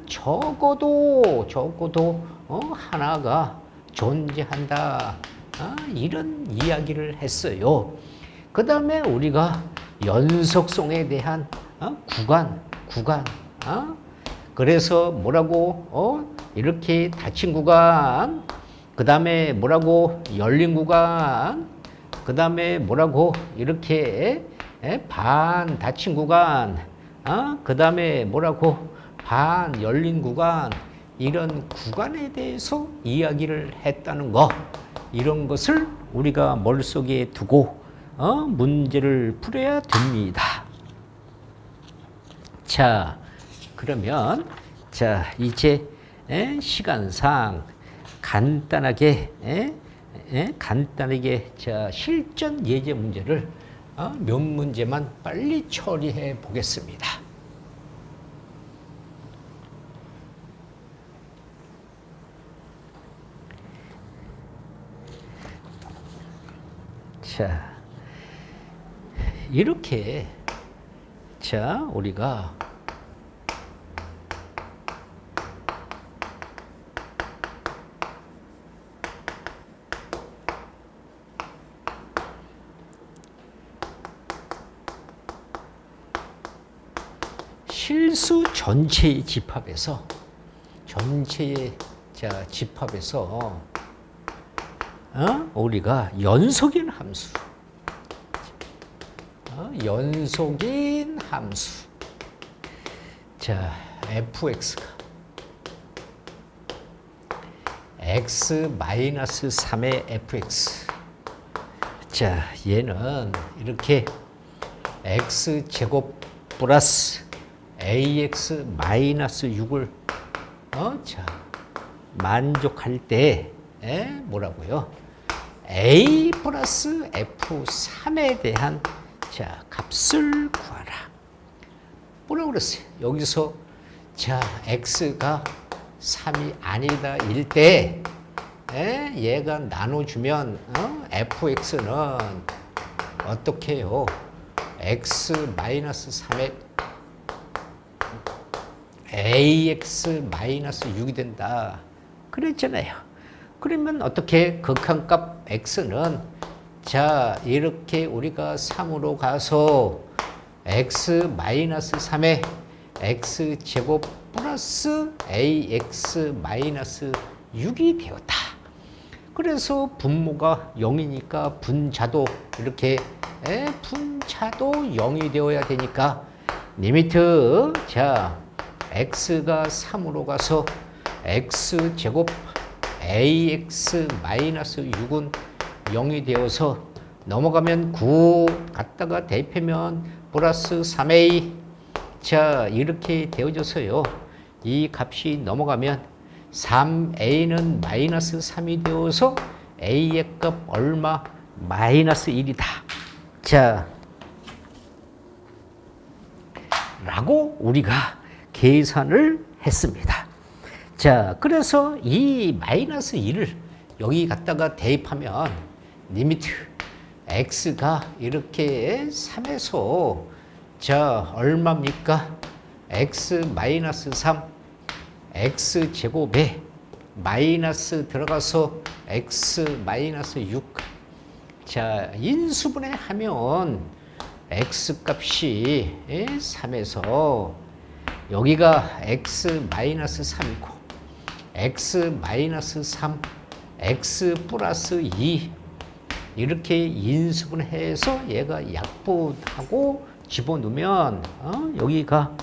적어도 하나가 존재한다. 이런 이야기를 했어요. 그 다음에 우리가 연속성에 대한 구간 그래서 뭐라고 이렇게 닫힌 구간, 그 다음에 뭐라고 열린 구간, 그 다음에 뭐라고 이렇게 반 닫힌 구간, 그 다음에 뭐라고 반 열린 구간, 이런 구간에 대해서 이야기를 했다는 거, 이런 것을 우리가 머릿속에 두고 문제를 풀어야 됩니다. 자, 그러면 이제 시간상 간단하게 실전 예제 문제를 몇 문제만 빨리 처리해 보겠습니다. 자, 이렇게 우리가 실수 전체의 집합에서 우리가 연속인 함수 fx가 x-3의 fx 얘는 이렇게 x제곱 플러스 ax-6을 만족할 때 뭐라고요? a 플러스 f3에 대한 값을 구하라. 뭐라고 그랬어요? 여기서 x가 3이 아니다 일 때 얘가 나눠주면 fx는 어떻게 해요? x-3의 ax-6이 된다. 그랬잖아요. 그러면 어떻게 극한값 x는 이렇게 우리가 3으로 가서 x-3의 x제곱 플러스 ax-6이 되었다. 그래서 분모가 0이니까 분자도 이렇게 분자도 0이 되어야 되니까 리미트 x가 3으로 가서 x제곱 ax-6은 0이 되어서 넘어가면 9 갖다가 대입하면 플러스 3a 이렇게 되어져서요. 이 값이 넘어가면 3a는 마이너스 3이 되어서 a의 값 얼마? 마이너스 1이다. 자, 라고 우리가 계산을 했습니다. 자, 그래서 이 마이너스 1을 여기 갖다가 대입하면 리미트 x가 이렇게 3에서 자, 얼마입니까? x 마이너스 3 x 제곱에 마이너스 들어가서 x 마이너스 6. 자, 인수분해 하면 x 값이 3에서 여기가 x 마이너스 3이고 x 마이너스 3 x 플러스 2 이렇게 인수분해해서 얘가 약분하고 집어넣으면 여기가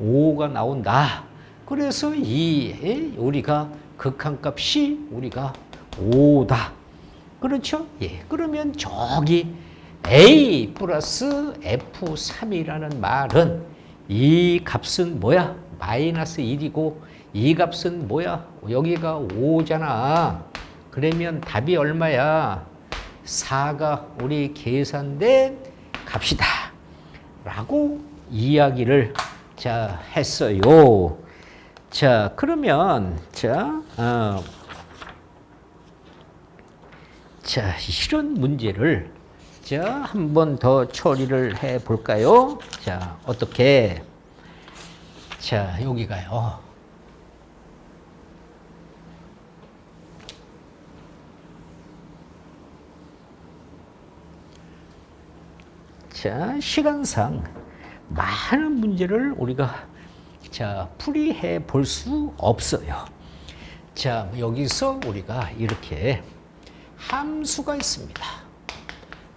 5가 나온다. 그래서 우리가 극한값이 우리가 5다. 그렇죠? 예. 그러면 저기 A 플러스 F3이라는 말은 이 값은 뭐야? 마이너스 1이고 이 값은 뭐야? 여기가 5잖아. 그러면 답이 얼마야? 4가 우리 계산된 값이다. 라고 이야기를 자 했어요. 자, 그러면 자 이런 문제를 자, 한 번 더 처리를 해 볼까요? 자, 어떻게? 자, 여기가요. 자, 시간상 많은 문제를 우리가 자, 풀이해 볼 수 없어요. 자, 여기서 우리가 이렇게 함수가 있습니다.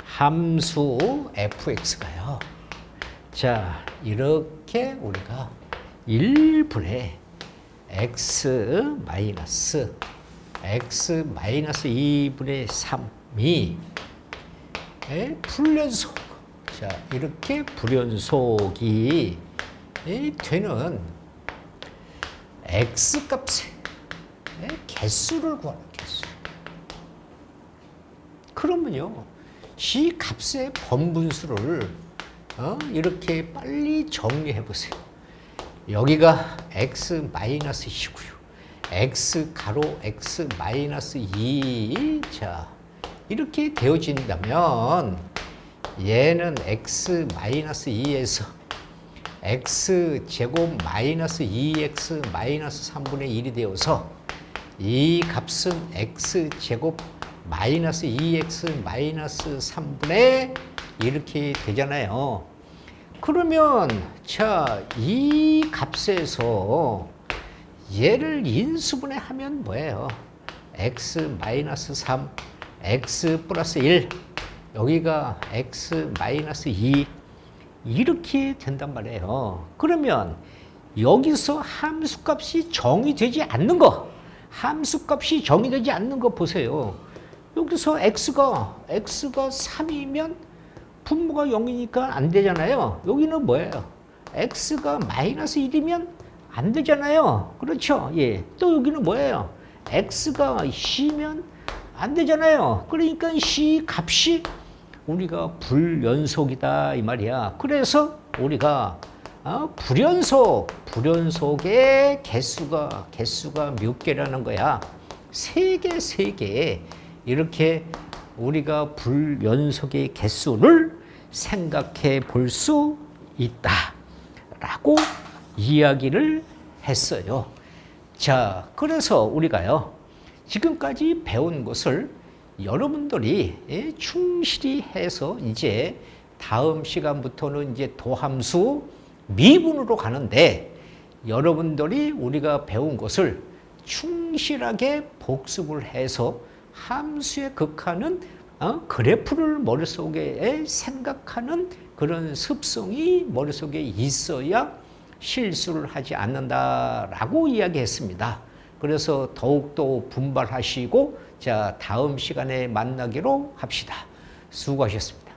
함수 fx가요. 자, 이렇게 우리가 1분의 x 마이너스 2분의 3이 불연속. 자, 이렇게 불연속이 되는 x 값의 개수를 구하는 개수. 그러면요, 이 값의 번분수를 이렇게 빨리 정리해 보세요. 여기가 x 마이너스 2고요. x 가로 x 마이너스 2. 자, 이렇게 되어진다면 얘는 x 마이너스 2에서 x 제곱 마이너스 2x 마이너스 3분의 1이 되어서 이 값은 x 제곱 마이너스 2x 마이너스 3분의 이렇게 되잖아요. 그러면 자, 이 값에서 얘를 인수분해 하면 뭐예요? x 마이너스 3, x 플러스 1, 여기가 x 마이너스 2 이렇게 된단 말이에요. 그러면 여기서 함수값이 정의되지 않는 거, 함수값이 정의되지 않는 거 보세요. 여기서 x가 3이면 분모가 0이니까 안 되잖아요. 여기는 뭐예요? x가 마이너스 1이면 안 되잖아요. 그렇죠? 예. 또 여기는 뭐예요? x가 c면 안 되잖아요. 그러니까 c 값이 우리가 불연속이다 이 말이야. 그래서 우리가 불연속의 개수가 몇 개라는 거야? 3개. 이렇게 우리가 불연속의 개수를 생각해 볼 수 있다라고 이야기를 했어요. 자, 그래서 우리가요, 지금까지 배운 것을 여러분들이 충실히 해서 이제 다음 시간부터는 이제 도함수 미분으로 가는데, 여러분들이 우리가 배운 것을 충실하게 복습을 해서 함수의 극한은 그래프를 머릿속에 생각하는 그런 습성이 머릿속에 있어야 실수를 하지 않는다라고 이야기했습니다. 그래서 더욱더 분발하시고 자, 다음 시간에 만나기로 합시다. 수고하셨습니다.